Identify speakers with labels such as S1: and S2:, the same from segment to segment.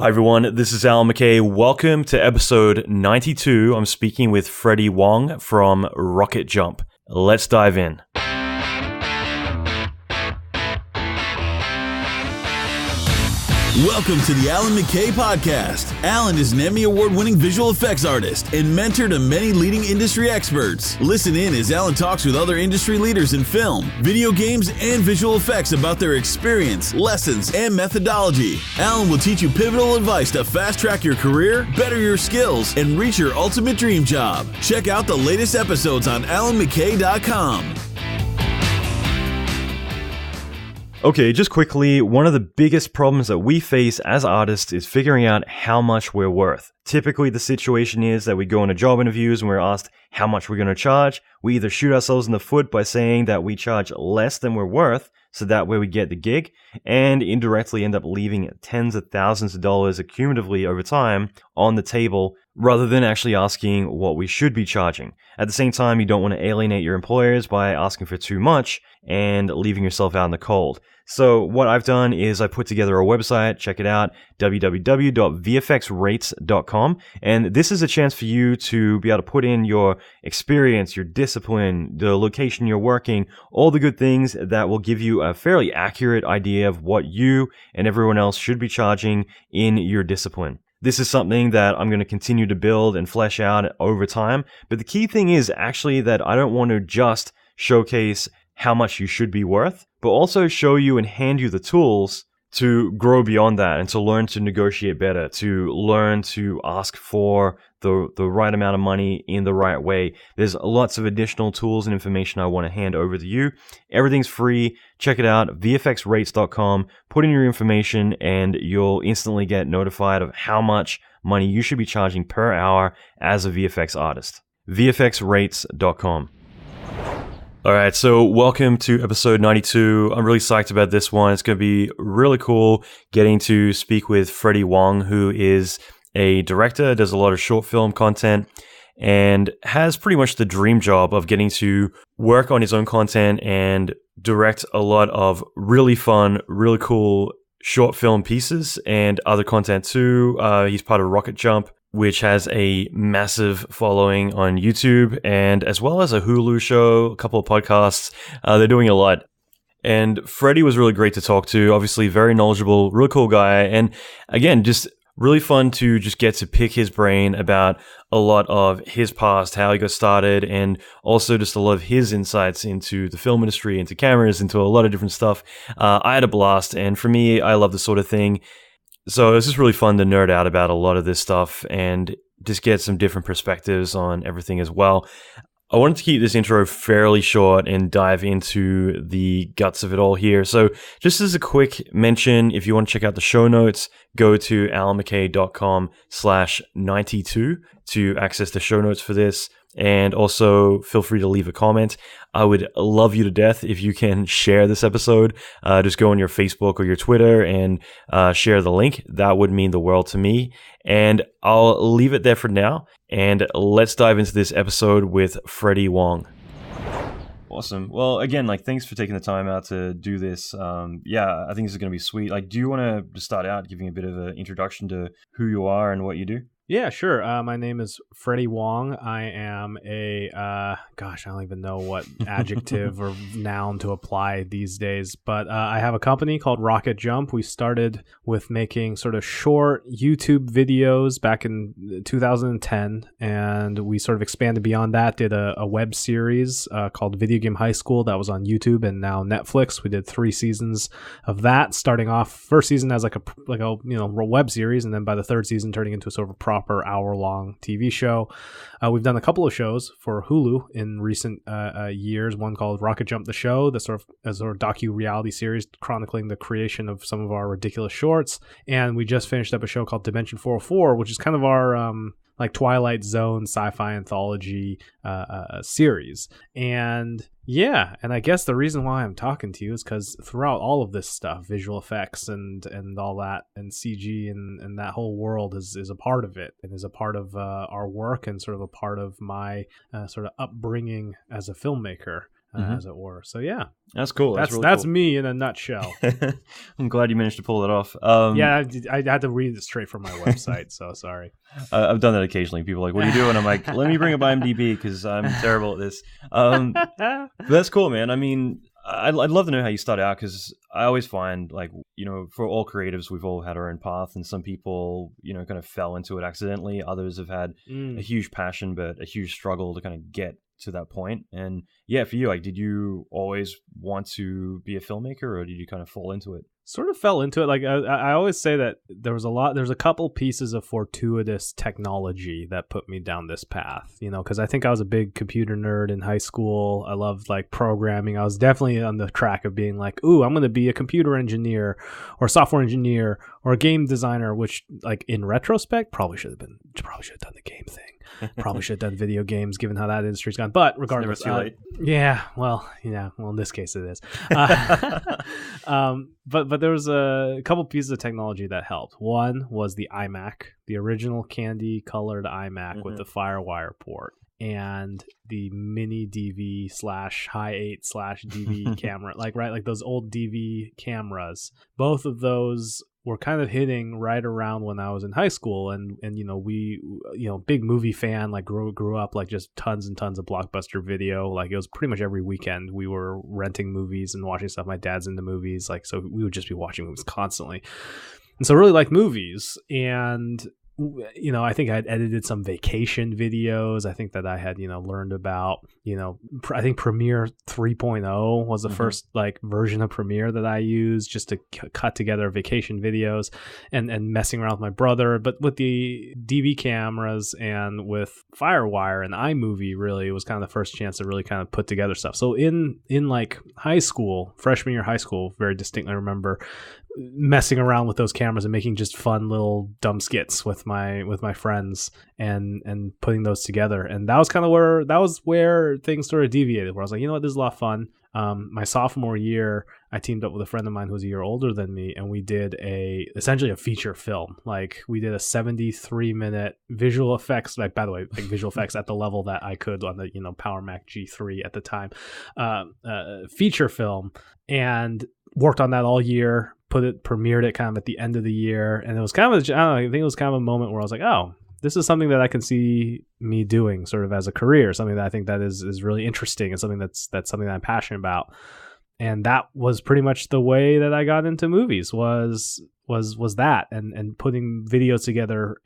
S1: Hi everyone, this is Alan McKay. Welcome to episode 92. I'm speaking with Freddie Wong from RocketJump. Let's dive in.
S2: Welcome to the Alan McKay Podcast. Alan is an Emmy Award-winning visual effects artist and mentor to many leading industry experts. Listen in as Alan talks with other industry leaders in film, video games, and visual effects about their experience, lessons, and methodology. Alan will teach you pivotal advice to fast-track your career, better your skills, and reach your ultimate dream job. Check out the latest episodes on alanmckay.com.
S1: Okay, just quickly, one of the biggest problems that we face as artists is figuring out how much we're worth. Typically, the situation is that we go into job interviews and we're asked how much we're going to charge. We either shoot ourselves in the foot by saying that we charge less than we're worth, so that way we get the gig, and indirectly end up leaving tens of thousands of dollars accumulatively over time on the table, rather than actually asking what we should be charging. At the same time, you don't want to alienate your employers by asking for too much and leaving yourself out in the cold. So what I've done is I put together a website, check it out, www.vfxrates.com, and this is a chance for you to be able to put in your experience, your discipline, the location you're working, all the good things that will give you a fairly accurate idea of what you and everyone else should be charging in your discipline. This is something that I'm going to continue to build and flesh out over time, but the key thing is actually that I don't want to just showcase how much you should be worth, but also show you and hand you the tools to grow beyond that and to learn to negotiate better, to learn to ask for the right amount of money in the right way. There's lots of additional tools and information I want to hand over to you. Everything's free. Check it out, vfxrates.com. Put in your information and you'll instantly get notified of how much money you should be charging per hour as a VFX artist. vfxrates.com. All right, so welcome to episode 92. I'm really psyched about this one. It's going to be really cool getting to speak with Freddie Wong, who is a director, does a lot of short film content, and has pretty much the dream job of getting to work on his own content and direct a lot of really fun, really cool short film pieces and other content too. He's part of RocketJump, which has a massive following on YouTube, and as well as a Hulu show, a couple of podcasts. They're doing a lot. And Freddie was really great to talk to, obviously very knowledgeable, really cool guy. And again, just really fun to just get to pick his brain about a lot of his past, how he got started, and also just a lot of his insights into the film industry, into cameras, into a lot of different stuff. I had a blast, and for me, I love this sort of thing. So it's just really fun to nerd out about a lot of this stuff and just get some different perspectives on everything as well. I wanted to keep this intro fairly short and dive into the guts of it all here. So just as a quick mention, if you want to check out the show notes, go to alanmckay.com/92 to access the show notes for this. And also feel free to leave a comment. I would love you to death if you can share this episode. Just go on your Facebook or your Twitter and share the link. That would mean the world to me. And I'll leave it there for now. And let's dive into this episode with Freddie Wong. Awesome. Well, again, thanks for taking the time out to do this. I think this is going to be sweet. Do you want to start out giving a bit of an introduction to who you are and what you do?
S3: Yeah, sure. My name is Freddie Wong. I am I don't even know what adjective or noun to apply these days, but I have a company called RocketJump. We started with making sort of short YouTube videos back in 2010, and we sort of expanded beyond that, did a web series called Video Game High School that was on YouTube and now Netflix. We did 3 seasons of that, starting off first season as a web series, and then by the 3rd season turning into a sort of a proper hour-long TV show. We've done a couple of shows for Hulu in recent years. One called RocketJump the Show, that's sort of docu-reality series chronicling the creation of some of our ridiculous shorts. And we just finished up a show called Dimension 404, which is kind of our Twilight Zone sci-fi anthology series. And I guess the reason why I'm talking to you is because throughout all of this stuff, visual effects and all that, and CG and that whole world is a part of it, and is a part of our work, and sort of a part of my sort of upbringing as a filmmaker. as it were. So yeah,
S1: that's cool.
S3: That's
S1: really cool.
S3: me in a nutshell.
S1: I'm glad you managed to pull it off.
S3: Yeah, I had to read it straight from my website, so sorry.
S1: I've done that occasionally. People are like, what are you doing? I'm like, let me bring up IMDb because I'm terrible at this. But that's cool, man. I mean, I'd love to know how you start out, because I always find, like, you know, for all creatives, we've all had our own path, and some people, you know, kind of fell into it accidentally. Others have had a huge passion, but a huge struggle to kind of get to that point. And yeah, for you, like, did you always want to be a filmmaker, or did you kind of fall into it?
S3: Sort of fell into it. Like I always say that there's a couple pieces of fortuitous technology that put me down this path, you know, because I think I was a big computer nerd in high school. I loved like programming. I was definitely on the track of being like, ooh, I'm going to be a computer engineer or software engineer or a game designer, which, like, in retrospect, probably should have done the game thing. Probably should have done video games, given how that industry's gone. But regardless,
S1: never too late.
S3: Yeah, well, in this case it is. But there was a couple pieces of technology that helped. One was the iMac, the original candy colored iMac with the FireWire port, and the mini DV / high 8 / DV camera, like those old DV cameras. Both of those were kind of hitting right around when I was in high school, and you know, we, you know, big movie fan, like grew up like just tons and tons of Blockbuster Video. Like, it was pretty much every weekend we were renting movies and watching stuff. My dad's into movies, like, so we would just be watching movies constantly, and so really like movies. And you know, I think I had edited some vacation videos. I think that I had, you know, learned about, you know, I think Premiere 3.0 was the first like version of Premiere that I used just to cut together vacation videos, and messing around with my brother. But with the DV cameras and with FireWire and iMovie, really, it was kind of the first chance to really kind of put together stuff. So in like high school, freshman year high school, very distinctly remember messing around with those cameras and making just fun little dumb skits with my friends and putting those together. And that was where things started deviated, where I was like, you know what, this is a lot of fun. My sophomore year, I teamed up with a friend of mine who was a year older than me, and we did essentially a feature film. Like, we did a 73-minute visual effects, like, by the way, like visual effects at the level that I could on the, you know, Power Mac G3 at the time, feature film, and worked on that all year. Premiered it kind of at the end of the year, and it was kind of I think it was kind of a moment where I was like, oh, this is something that I can see me doing sort of as a career, something that I think that is really interesting, and something that's something that I'm passionate about. And that was pretty much the way that I got into movies, was that, and putting videos together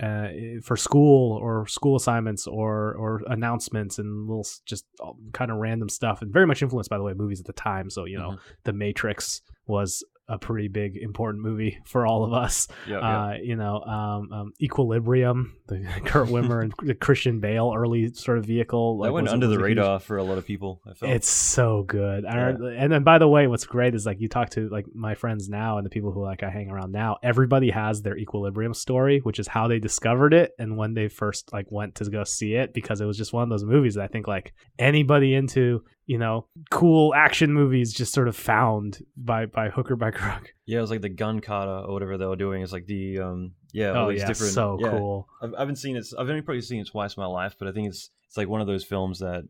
S3: for school or school assignments or announcements and little just kind of random stuff, and very much influenced, by the way, movies at the time. So, you know, The Matrix was a pretty big important movie for all of us. You know, Equilibrium, the Kurt Wimmer and the Christian Bale early sort of vehicle, like,
S1: that went under the radar for a lot of people, I felt.
S3: It's so good. And then, by the way, what's great is, like, you talk to like my friends now and the people who like I hang around now, everybody has their Equilibrium story, which is how they discovered it and when they first like went to go see it, because it was just one of those movies that I think like anybody into, you know, cool action movies just sort of found by hook or by crook.
S1: Yeah, it was like the gun kata or whatever they were doing. It's like the all these different.
S3: So cool.
S1: I've only probably seen it twice in my life, but I think it's like one of those films that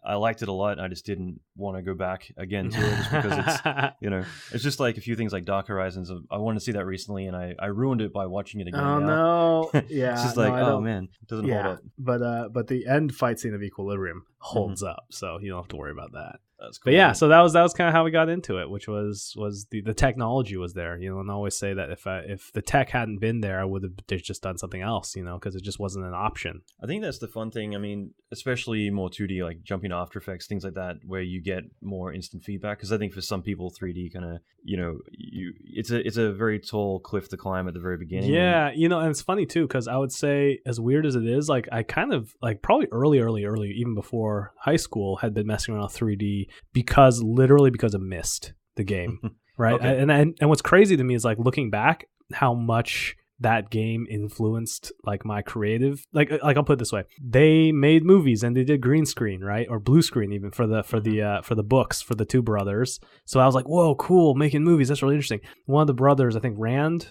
S1: I liked it a lot. And I just didn't want to go back again to it, just because it's, you know, it's just like a few things like Dark Horizons. I wanted to see that recently, and I ruined it by watching it again.
S3: Oh
S1: now.
S3: No! Yeah,
S1: it's just like, oh man, it doesn't hold up.
S3: But the end fight scene of Equilibrium holds up, so you don't have to worry about that.
S1: That's cool.
S3: But yeah, so that was kind of how we got into it, which was the technology was there, you know. And I always say that if the tech hadn't been there, I would have just done something else, you know, because it just wasn't an option.
S1: I think that's the fun thing. I mean, especially more 2D, like jumping to After Effects, things like that, where you get more instant feedback. Because I think for some people, 3D kind of, you know, it's a very tall cliff to climb at the very beginning.
S3: Yeah, you know, and it's funny too, because I would say, as weird as it is, like I kind of like probably early, even before high school, had been messing around with 3D because of Myst, the game, right?
S1: Okay.
S3: And what's crazy to me is, like, looking back, how much that game influenced like my creative, like I'll put it this way. They made movies and they did green screen, right? Or blue screen even for the books for the two brothers. So I was like, whoa, cool, making movies. That's really interesting. One of the brothers, I think Rand,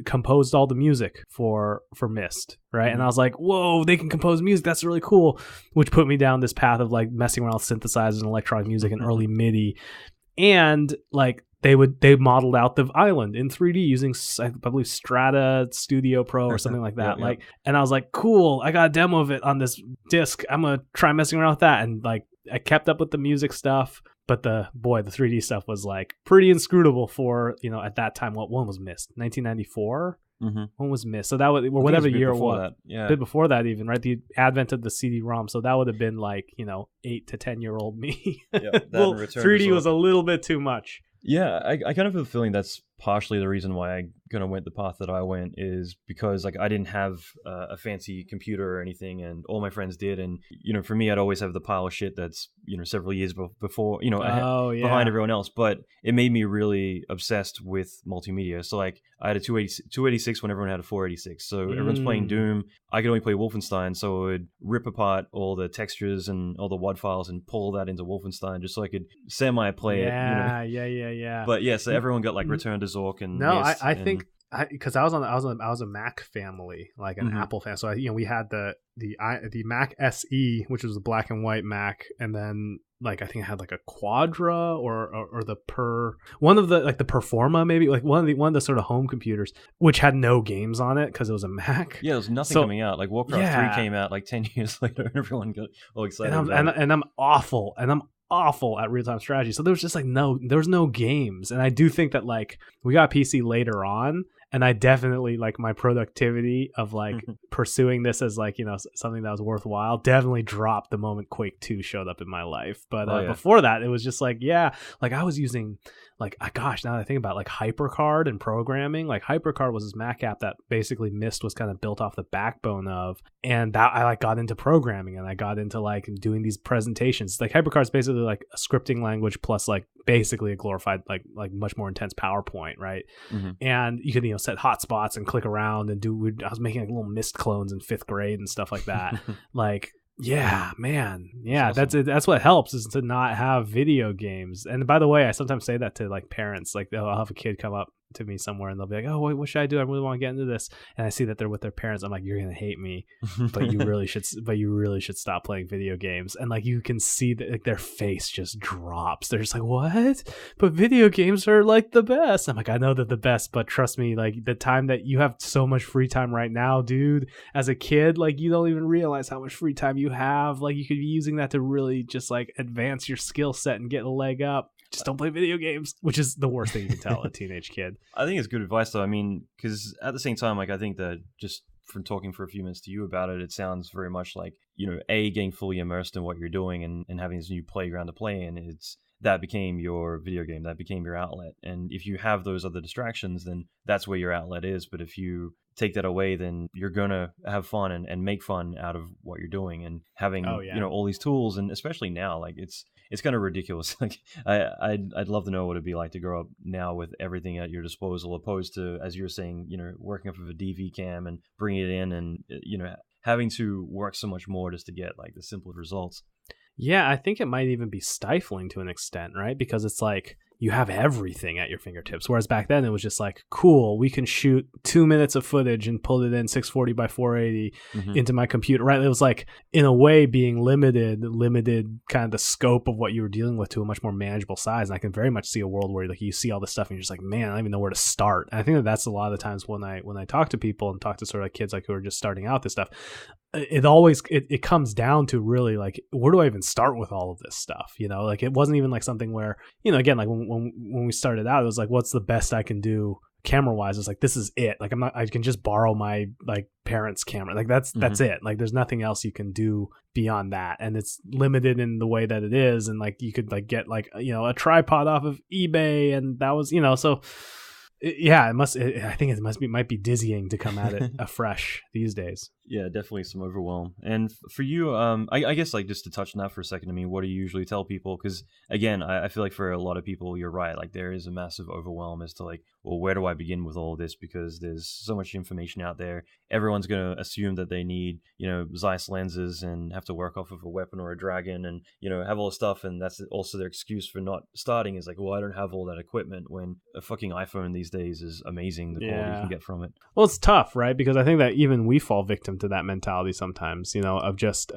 S3: composed all the music for Myst, right? And I was like, whoa, they can compose music. That's really cool. Which put me down this path of like messing around with synthesizers and electronic music and early MIDI. And like they modeled out the island in 3D using, I believe, Strata Studio Pro or something like that. Like, and I was like, cool, I got a demo of it on this disc. I'm gonna try messing around with that. And like, I kept up with the music stuff, but the 3D stuff was like pretty inscrutable for, at that time. What one was Myst? 1994. One was Myst. So that was, or whatever year it was. A bit before that, even, right? The advent of the CD-ROM. So that would have been like, 8 to 10-year-old me. Well, 3D was a little bit too much.
S1: Yeah, I kind of have a feeling that's partially the reason why I kind of went the path that I went, is because like I didn't have a fancy computer or anything, and all my friends did. And for me, I'd always have the pile of shit that's several years before behind everyone else. But it made me really obsessed with multimedia. So like I had a 286 when everyone had a 486. So everyone's playing Doom. I could only play Wolfenstein, so I would rip apart all the textures and all the WAD files and pull that into Wolfenstein just so I could semi-play it.
S3: Yeah.
S1: But yeah, so everyone got like Return to Zork and
S3: Myst, I think because I was a Mac family, like an Apple fan. So we had the Mac SE, which was a black and white Mac, and then like I think I had like a Quadra or the one of the like the Performa, maybe like one of the sort of home computers, which had no games on it because it was a Mac.
S1: Yeah, there was nothing coming out. Like Warcraft 3 came out like 10 years later, and everyone got all excited.
S3: And I'm awful at real-time strategy, so there was just like there was no games. And I do think that like we got PC later on, and I definitely like my productivity of like pursuing this as like something that was worthwhile definitely dropped the moment Quake 2 showed up in my life. But before that, it was just like like I was using like gosh, now that I think about it, like HyperCard and programming. Like HyperCard was this Mac app that basically Myst was kind of built off the backbone of, and that I like got into programming, and I got into like doing these presentations. Like HyperCard is basically like a scripting language plus like basically a glorified like much more intense PowerPoint, right? And you could set hotspots and click around and I was making like little Myst clones in 5th grade and stuff like that. Like yeah, man. Yeah, that's awesome. That's what helps, is to not have video games. And by the way, I sometimes say that to like parents. Like I'll have a kid come up to me somewhere and they'll be like, oh, what should I do? I really want to get into this. And I see that they're with their parents. I'm like, you're gonna hate me, but you really should stop playing video games. And like you can see that like their face just drops. They're just like, what? But video games are like the best. I'm like, I know they're the best, but trust me, like the time that you have so much free time right now, dude, as a kid, like you don't even realize how much free time you have. Like you could be using that to really just like advance your skill set and get a leg up. Just don't play video games, which is the worst thing you can tell a teenage kid.
S1: I think it's good advice, though. I mean, because at the same time, like I think that just from talking for a few minutes to you about it, it sounds very much like, getting fully immersed in what you're doing and having this new playground to play in. That became your video game. That became your outlet. And if you have those other distractions, then that's where your outlet is. But if you take that away, then you're going to have fun and make fun out of what you're doing. And having, all these tools, and especially now, like it's kind of ridiculous. Like I'd love to know what it'd be like to grow up now with everything at your disposal, opposed to, as you were saying, working off of a DV cam and bringing it in and, having to work so much more just to get like the simple results.
S3: Yeah, I think it might even be stifling to an extent, right? Because it's like you have everything at your fingertips. Whereas back then it was just like, cool, we can shoot 2 minutes of footage and pull it in 640 by 480 into my computer, right? It was like, in a way, being limited kind of the scope of what you were dealing with to a much more manageable size. And I can very much see a world where like you see all this stuff and you're just like, man, I don't even know where to start. And I think that's a lot of the times when I talk to people and talk to sort of kids like who are just starting out this stuff, it comes down to really like, where do I even start with all of this stuff? Like it wasn't even like something where, again, like when we started out, it was like, what's the best I can do camera wise? It's like, this is it. Like I can just borrow my like parents' camera. Like that's it. Like there's nothing else you can do beyond that. And it's limited in the way that it is. And like you could like get like, a tripod off of eBay, and that was, so yeah, I think it might be dizzying to come at it afresh these days.
S1: Yeah, definitely some overwhelm. And for you, I guess like just to touch on that for a second, I mean, what do you usually tell people? Because again, I feel like for a lot of people, you're right. Like there is a massive overwhelm as to like, well, where do I begin with all of this? Because there's so much information out there. Everyone's going to assume that they need, Zeiss lenses and have to work off of a weapon or a dragon and, have all the stuff. And that's also their excuse for not starting is like, well, I don't have all that equipment when a fucking iPhone these days is amazing, the quality you can get from it.
S3: Well, it's tough, right? Because I think that even we fall victim to that mentality sometimes, of just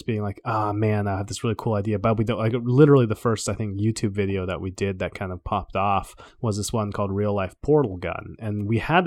S3: being like, oh man, I have this really cool idea, but we don't. Like literally the first, I think, YouTube video that we did that kind of popped off was this one called Real Life Portal Gun, and we had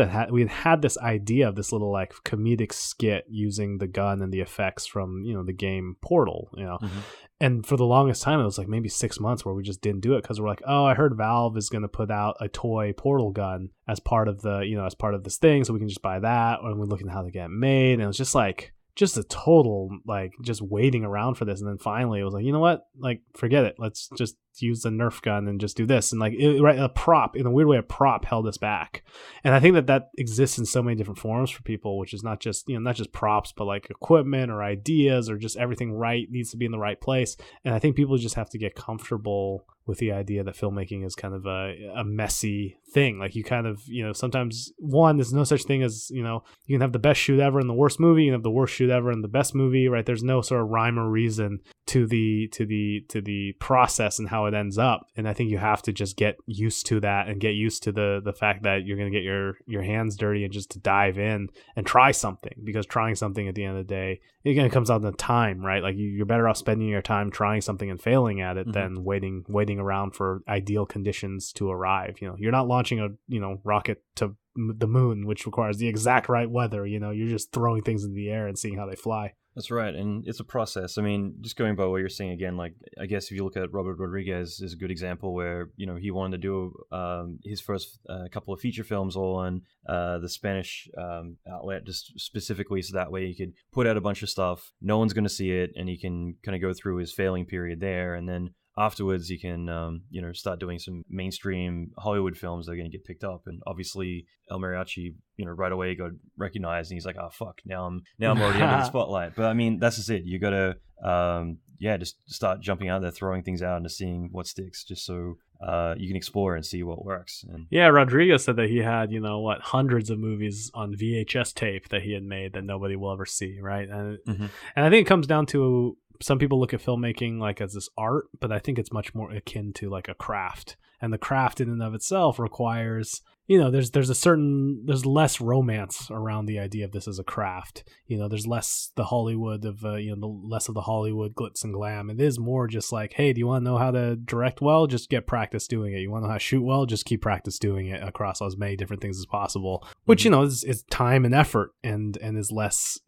S3: this idea of this little like comedic skit using the gun and the effects from the game Portal,
S1: Mm-hmm.
S3: And for the longest time, it was like maybe 6 months where we just didn't do it because we're like, oh, I heard Valve is going to put out a toy portal gun as part of as part of this thing, so we can just buy that, or we're looking at how they get made. And it was just like, just a total, like, just waiting around for this. And then finally it was like, you know what? Like, forget it. Let's just use the Nerf gun and just do this. And like, a prop, in a weird way, a prop held us back. And I think that exists in so many different forms for people, which is not just, not just props, but like equipment or ideas or just everything needs to be in the right place. And I think people just have to get comfortable with the idea that filmmaking is kind of a messy thing. Like you kind of, sometimes there's no such thing as, you can have the best shoot ever and the worst movie, you can have the worst shoot ever and the best movie, right? There's no sort of rhyme or reason to the process and how it ends up. And I think you have to just get used to that and get used to the fact that you're going to get your hands dirty and just to dive in and try something, because trying something at the end of the day, again, it comes down to time, right? Like you're better off spending your time trying something and failing at it than waiting around for ideal conditions to arrive. You're not launching a rocket to the moon, which requires the exact right weather. You're just throwing things in the air and seeing how they fly.
S1: That's right, and it's a process. I mean, just going by what you're saying again, like I guess if you look at Robert Rodriguez is a good example where he wanted to do his first couple of feature films all on the Spanish outlet, just specifically so that way he could put out a bunch of stuff. No one's going to see it, and he can kind of go through his failing period there, and then afterwards he can start doing some mainstream Hollywood films that are going to get picked up. And obviously El Mariachi right away got recognized, and he's like, oh fuck, now I'm already under the spotlight. But I mean, that's just it. You gotta just start jumping out there, throwing things out and just seeing what sticks, just so you can explore and see what works. And
S3: Rodriguez said that he had hundreds of movies on VHS tape that he had made that nobody will ever see, right? And I think it comes down to, some people look at filmmaking like as this art, but I think it's much more akin to like a craft. And the craft in and of itself requires, there's less romance around the idea of this as a craft. There's less the Hollywood of, less of the Hollywood glitz and glam. It is more just like, hey, do you want to know how to direct well? Just get practice doing it. You want to know how to shoot well? Just keep practice doing it across as many different things as possible, which, is time and effort and is less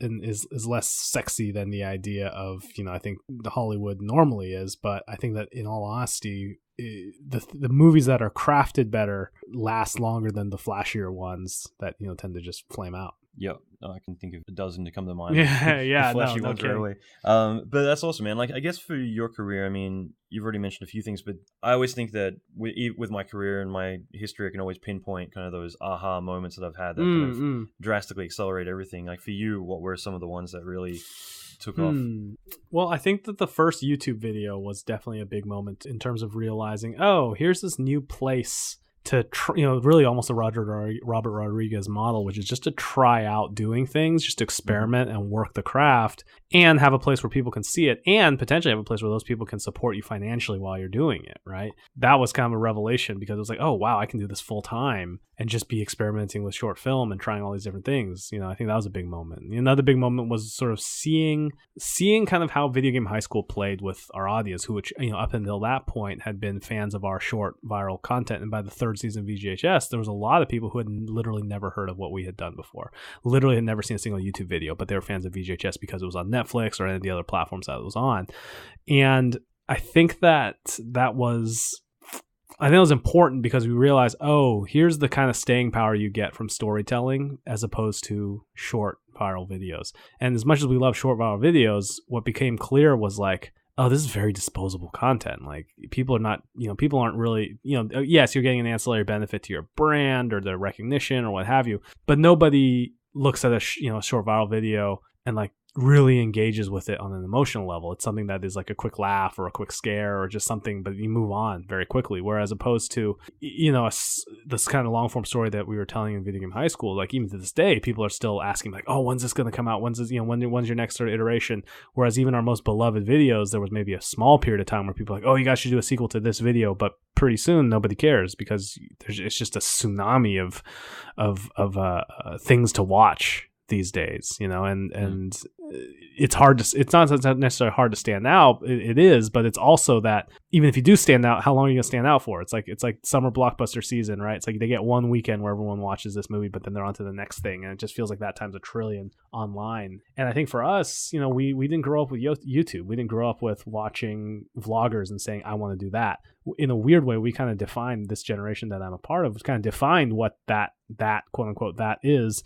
S3: sexy than the idea of, I think the Hollywood normally is. But I think that in all honesty, the movies that are crafted better last longer than the flashier ones that tend to just flame out.
S1: Yep, I can think of a dozen to come to mind.
S3: Yeah,
S1: flashy
S3: no
S1: ones right away. But that's awesome, man. Like, I guess for your career, I mean, you've already mentioned a few things, but I always think that with my career and my history, I can always pinpoint kind of those aha moments that I've had that kind of drastically accelerate everything. Like for you, what were some of the ones that really took off?
S3: Well, I think that the first YouTube video was definitely a big moment in terms of realizing, oh, here's this new place to really almost a Robert Rodriguez model, which is just to try out doing things, just to experiment and work the craft, and have a place where people can see it, and potentially have a place where those people can support you financially while you're doing it, right? That was kind of a revelation, because it was like, oh wow, I can do this full time and just be experimenting with short film and trying all these different things. I think that was a big moment. Another big moment was sort of seeing kind of how Video Game High School played with our audience, who, which up until that point had been fans of our short viral content. And by the third season of VGHS, there was a lot of people who had literally never heard of what we had done before, literally had never seen a single YouTube video, but they were fans of VGHS because it was on Netflix or any of the other platforms that it was on. And I think that was important, because we realized, oh, here's the kind of staying power you get from storytelling as opposed to short viral videos. And as much as we love short viral videos, what became clear was like, oh, this is very disposable content. Like people aren't really, yes, you're getting an ancillary benefit to your brand or their recognition or what have you, but nobody looks at a short viral video and like really engages with it on an emotional level. It's something that is like a quick laugh or a quick scare or just something, but you move on very quickly. Whereas opposed to, this kind of long form story that we were telling in Video Game High School, like even to this day, people are still asking like, oh, when's this going to come out? When's your next sort of iteration? Whereas even our most beloved videos, there was maybe a small period of time where people were like, oh, you guys should do a sequel to this video, but pretty soon nobody cares because it's just a tsunami of things to watch these days, and it's not necessarily hard to stand out. It is, but it's also that even if you do stand out, how long are you gonna stand out for? It's like summer blockbuster season, right? It's like they get one weekend where everyone watches this movie, but then they're on to the next thing, and it just feels like that times a trillion online. And I think for us, we didn't grow up with YouTube. We didn't grow up with watching vloggers and saying I want to do that. In a weird way, we kind of defined this generation that I'm a part of. It's kind of defined what that quote unquote that is.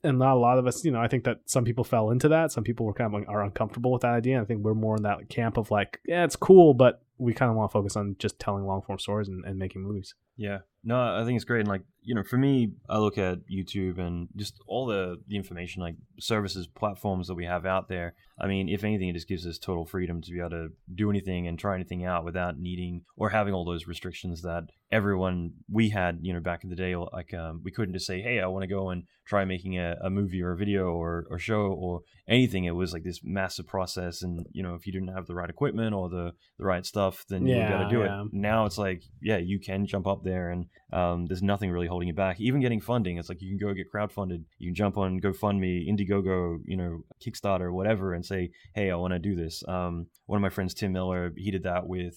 S3: And not a lot of us, I think that some people fell into that. Some people are uncomfortable with that idea. And I think we're more in that camp of like, yeah, it's cool, but we kind of want to focus on just telling long form stories and making movies.
S1: Yeah. No, I think it's great. And like, for me, I look at YouTube and just all the information, like services, platforms that we have out there. I mean, if anything, it just gives us total freedom to be able to do anything and try anything out without needing or having all those restrictions that everyone we had, back in the day. Like, we couldn't just say, hey, I want to go and try making a movie or a video or show or anything. It was like this massive process. And, if you didn't have the right equipment or the right stuff, then you got to do it. Now it's like, yeah, you can jump up there and there's nothing really holding you back. Even getting funding, it's like you can go get crowdfunded. You can jump on GoFundMe, Indiegogo, Kickstarter, whatever, and say, hey, I want to do this. One of my friends, Tim Miller, he did that with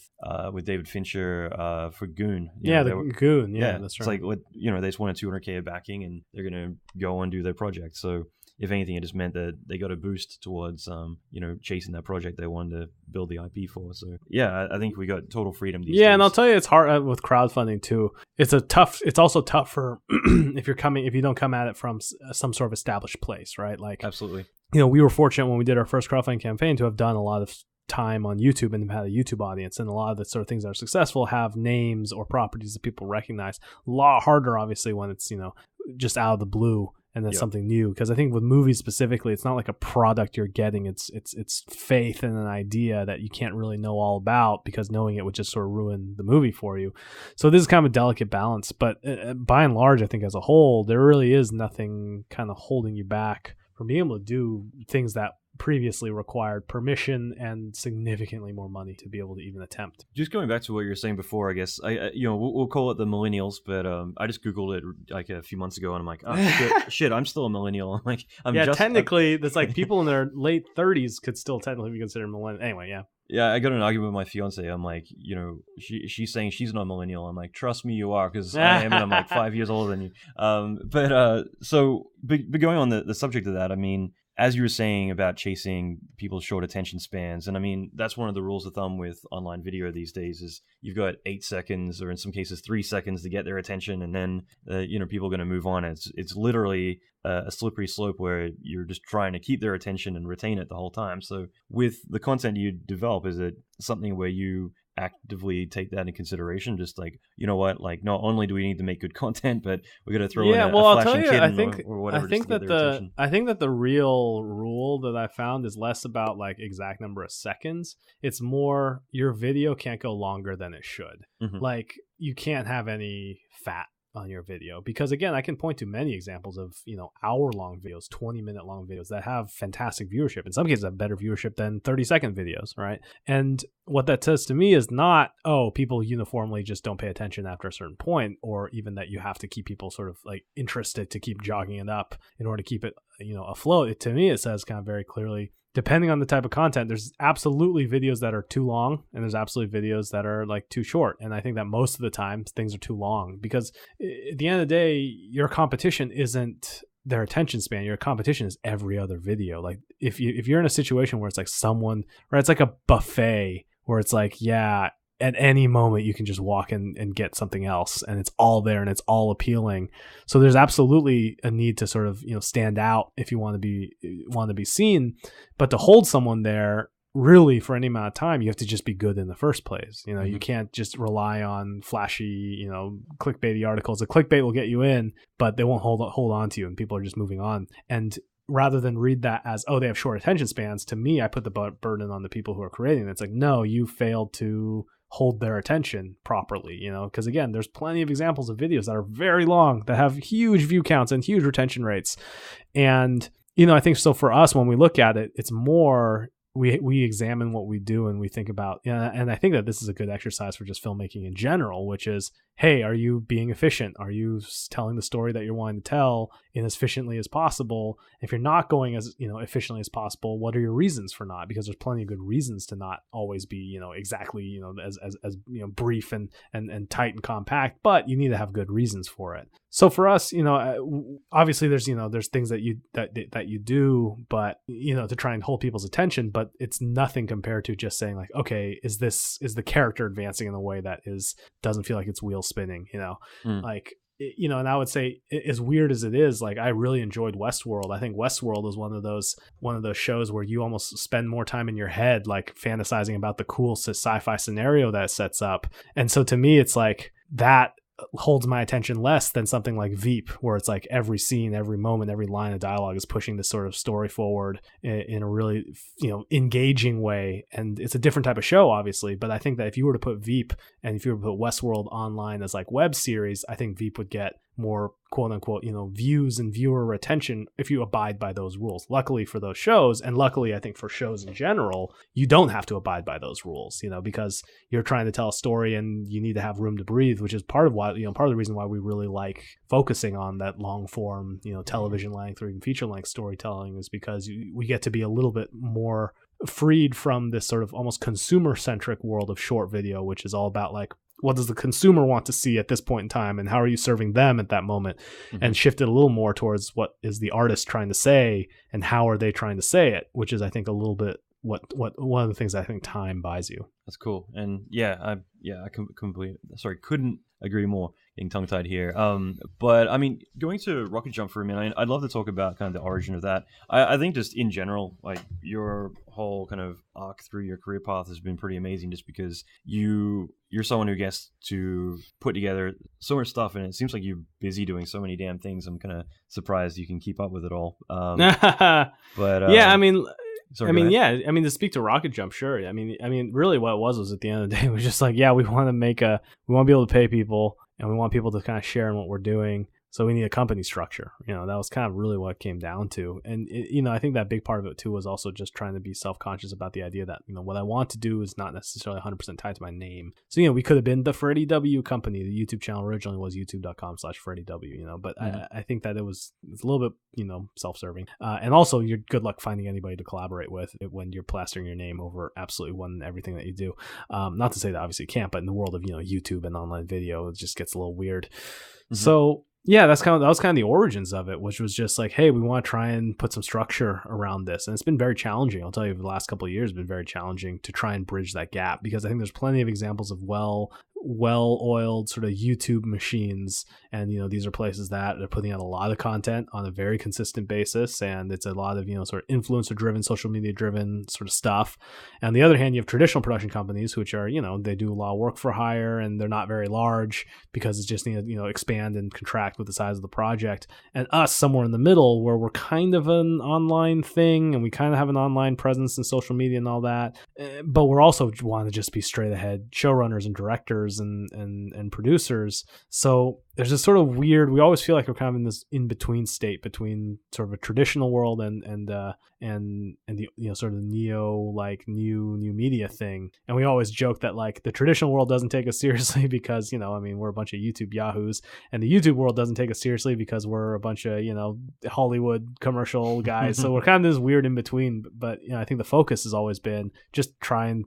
S1: David Fincher for Goon.
S3: Goon. Yeah, that's right.
S1: It's like, they just wanted $200K of backing, and they're gonna go and do their project. So if anything, it just meant that they got a boost towards, chasing that project they wanted to build the IP for. So yeah, I think we got total freedom these days.
S3: And I'll tell you, it's hard with crowdfunding too. It's also tough for if you don't come at it from some sort of established place, right? Like
S1: absolutely.
S3: We were fortunate when we did our first crowdfunding campaign to have done a lot of time on YouTube and have had a YouTube audience, and a lot of the sort of things that are successful have names or properties that people recognize. A lot harder, obviously, when it's just out of the blue and then something new. Because I think with movies specifically, it's not like a product you're getting. It's faith in an idea that you can't really know all about, because knowing it would just sort of ruin the movie for you. So this is kind of a delicate balance. But by and large, I think as a whole, there really is nothing kind of holding you back from being able to do things that previously required permission and significantly more money to be able to even attempt.
S1: Just going back to what you were saying before, I guess we'll call it the millennials, but I just googled it like a few months ago, and I'm like, oh shit, I'm still a millennial. I'm like,
S3: technically, that's like people in their late 30s could still technically be considered millennial. Anyway, yeah.
S1: Yeah, I got in an argument with my fiance. I'm like, she's saying she's not a millennial. I'm like, trust me, you are, because I am, and I'm like 5 years older than you. So going on the subject of that, I mean, as you were saying about chasing people's short attention spans, and I mean, that's one of the rules of thumb with online video these days is you've got 8 seconds, or in some cases 3 seconds, to get their attention, and then people are going to move on. It's literally a slippery slope where you're just trying to keep their attention and retain it the whole time. So with the content you develop, is it something where you actively take that in consideration? Just like, what, like, not only do we need to make good content, but we got to throw in a flashing kitten or whatever.
S3: I think that the real rule that I found is less about like exact number of seconds. It's more your video can't go longer than it should. Mm-hmm. Like, you can't have any fat on your video, because again, I can point to many examples of hour-long videos, 20-minute long videos that have fantastic viewership. In some cases, have better viewership than 30-second videos, right? And what that says to me is not, people uniformly just don't pay attention after a certain point, or even that you have to keep people sort of like interested to keep jogging it up in order to keep it afloat. To me, it says kind of very clearly, depending on the type of content, there's absolutely videos that are too long, and there's absolutely videos that are like too short. And I think that most of the time things are too long, because at the end of the day, your competition isn't their attention span. Your competition is every other video. Like if you're in a situation where it's like someone, right, it's like a buffet where it's like, yeah, at any moment you can just walk in and get something else, and it's all there and it's all appealing. So there's absolutely a need to sort of stand out if you want to be seen, but to hold someone there really for any amount of time, you have to just be good in the first place. You know,
S1: Mm-hmm.
S3: you can't just rely on flashy, you know, clickbaity articles. The clickbait will get you in, but they won't hold on to you, and people are just moving on. And rather than read that as, oh, they have short attention spans, to me, I put the burden on the people who are creating it. It's like, no, you failed to hold their attention properly, you know, because again, there's plenty of examples of videos that are very long that have huge view counts and huge retention rates. And, you know, I think so for us, when we look at it, it's more, we examine what we do and we think about, and I think that this is a good exercise for just filmmaking in general, which is, hey, are you being efficient? Are you telling the story that you're wanting to tell in as efficiently as possible? If you're not going as, you know, efficiently as possible, what are your reasons for not? Because there's plenty of good reasons to not always be, you know, exactly, you know, as you know, brief and tight and compact, but you need to have good reasons for it. So for us, you know, obviously there's, you know, there's things that you do, but, you know, to try and hold people's attention, but it's nothing compared to just saying like, okay, is the character advancing in a way that doesn't feel like it's wheel spinning, you know, like, you know, and I would say, as weird as it is, like, I really enjoyed Westworld. I think Westworld is one of those shows where you almost spend more time in your head, like fantasizing about the cool sci-fi scenario that it sets up. And so to me, it's like that holds my attention less than something like Veep, where it's like every scene, every moment, every line of dialogue is pushing this sort of story forward in a really, you know, engaging way. And it's a different type of show, obviously, but I think that if you were to put Veep and if you were to put Westworld online as like web series, I think Veep would get more quote unquote, you know, views and viewer retention if you abide by those rules. Luckily for those shows, and luckily I think for shows in general, you don't have to abide by those rules, you know, because you're trying to tell a story and you need to have room to breathe, which is part of why, you know, part of the reason why we really like focusing on that long form, you know, television length or even feature length storytelling, is because we get to be a little bit more freed from this sort of almost consumer centric world of short video, which is all about like, what does the consumer want to see at this point in time, and how are you serving them at that moment? And shifted a little more towards what is the artist trying to say and how are they trying to say it, which is I think a little bit what one of the things I think time buys you.
S1: That's cool. And I couldn't agree more. Getting tongue-tied here. But I mean, going to RocketJump for a minute, I'd love to talk about kind of the origin of that. I think just in general, like your whole kind of arc through your career path has been pretty amazing, just because you're someone who gets to put together so much stuff, and it seems like you're busy doing so many damn things. I'm kind of surprised you can keep up with it all. But
S3: yeah, I mean,
S1: sorry,
S3: to speak to RocketJump, sure. I mean, really, what it was at the end of the day, it was just like, yeah, we want to be able to pay people, and we want people to kind of share in what we're doing. So we need a company structure. You know, that was kind of really what it came down to. And, you know, I think that big part of it too was also just trying to be self-conscious about the idea that, you know, what I want to do is not necessarily 100% tied to my name. So, you know, we could have been the Freddie W company. The YouTube channel originally was youtube.com/FreddieW, you know, but I think that it's a little bit, you know, self-serving. And also you're good luck finding anybody to collaborate with when you're plastering your name over absolutely everything that you do. Not to say that obviously you can't, but in the world of, you know, YouTube and online video, it just gets a little weird. So, yeah, that was kind of the origins of it, which was just like, hey, we want to try and put some structure around this. And it's been very challenging. I'll tell you, the last couple of years have been very challenging to try and bridge that gap, because I think there's plenty of examples of well-oiled sort of YouTube machines, and, you know, these are places that are putting out a lot of content on a very consistent basis, and it's a lot of, you know, sort of influencer driven, social media driven sort of stuff. And on the other hand, you have traditional production companies, which are, you know, they do a lot of work for hire, and they're not very large because it's just need to, you know, expand and contract with the size of the project. And us somewhere in the middle, where we're kind of an online thing and we kind of have an online presence in social media and all that, but we're also want to just be straight ahead showrunners and directors and producers. So there's this sort of weird, we always feel like we're kind of in this in-between state between sort of a traditional world and the, you know, sort of the new media thing. And we always joke that like the traditional world doesn't take us seriously because, you know, I mean, we're a bunch of YouTube yahoos, and the YouTube world doesn't take us seriously because we're a bunch of, you know, Hollywood commercial guys. So we're kind of this weird in between. But, you know, I think the focus has always been just try and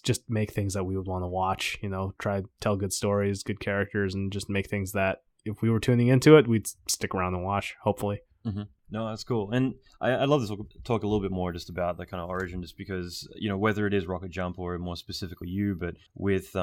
S3: just make things that we would want to watch, you know, try to tell good stories, good characters, and just make things that if we were tuning into it, we'd stick around and watch, hopefully.
S1: No, that's cool. And I'd love to talk a little bit more just about the kind of origin, just because, you know, whether it is RocketJump or more specifically you, but with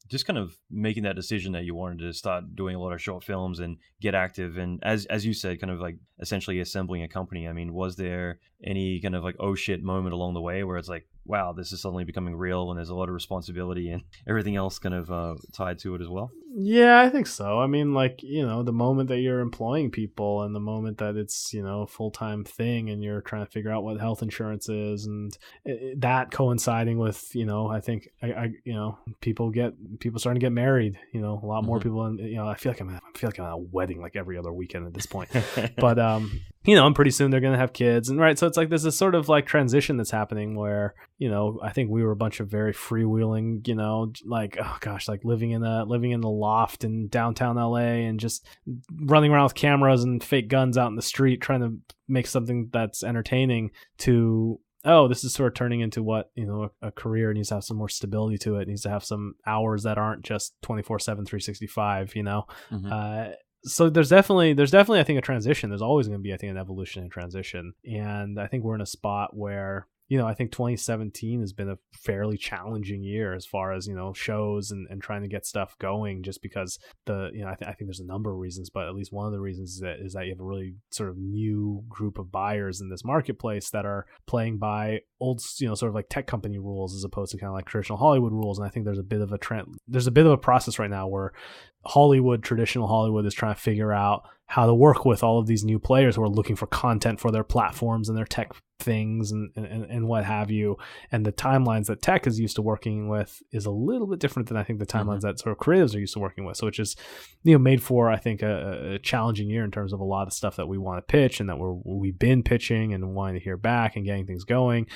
S1: just kind of making that decision that you wanted to start doing a lot of short films and get active. And as you said, kind of like essentially assembling a company. I mean, was there any kind of like, oh shit moment along the way where it's like, wow, this is suddenly becoming real, and there's a lot of responsibility and everything else kind of tied to it as well?
S3: Yeah, I think so. I mean, like, the moment that you're employing people and the moment that it's, a full-time thing and you're trying to figure out what health insurance is, and that coinciding with, I think, people starting to get married, a lot more people. And, I feel like I'm at a wedding like every other weekend at this point. But, and pretty soon they're going to have kids. And right. So it's like there's this sort of like transition that's happening where, I think we were a bunch of very freewheeling, like, oh gosh, like living in the loft in downtown LA and just running around with cameras and fake guns out in the street trying to make something that's entertaining to, oh, this is sort of turning into what, a career needs to have some more stability to it. It needs to have some hours that aren't just 24/7, 365, So there's definitely, I think, a transition. There's always going to be, I think, an evolution and transition. And I think we're in a spot where, I think 2017 has been a fairly challenging year as far as, shows and trying to get stuff going, just because I think there's a number of reasons, but at least one of the reasons is that you have a really sort of new group of buyers in this marketplace that are playing by old, sort of like tech company rules as opposed to kind of like traditional Hollywood rules. And I think there's a bit of a trend. There's a bit of a process right now where traditional Hollywood is trying to figure out how to work with all of these new players who are looking for content for their platforms and their tech things and what have you. And the timelines that tech is used to working with is a little bit different than I think the timelines that sort of creatives are used to working with. So it's just, made for, I think, a challenging year in terms of a lot of stuff that we want to pitch and that we've been pitching and wanting to hear back and getting things going.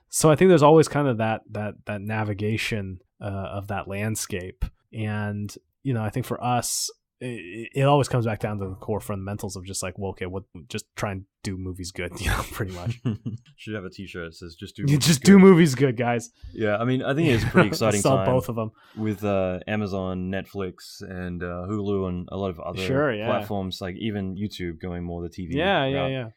S3: So I think there's always kind of that navigation of that landscape. And, I think for us, it always comes back down to the core fundamentals of just like, well, okay, just try and do movies good, pretty much.
S1: Should have a t-shirt that says just
S3: do movies good, guys.
S1: Yeah, I mean, I think it's a pretty exciting
S3: Sell
S1: time
S3: both of them
S1: with Amazon, Netflix, and Hulu, and a lot of other platforms, like even YouTube going more the TV route.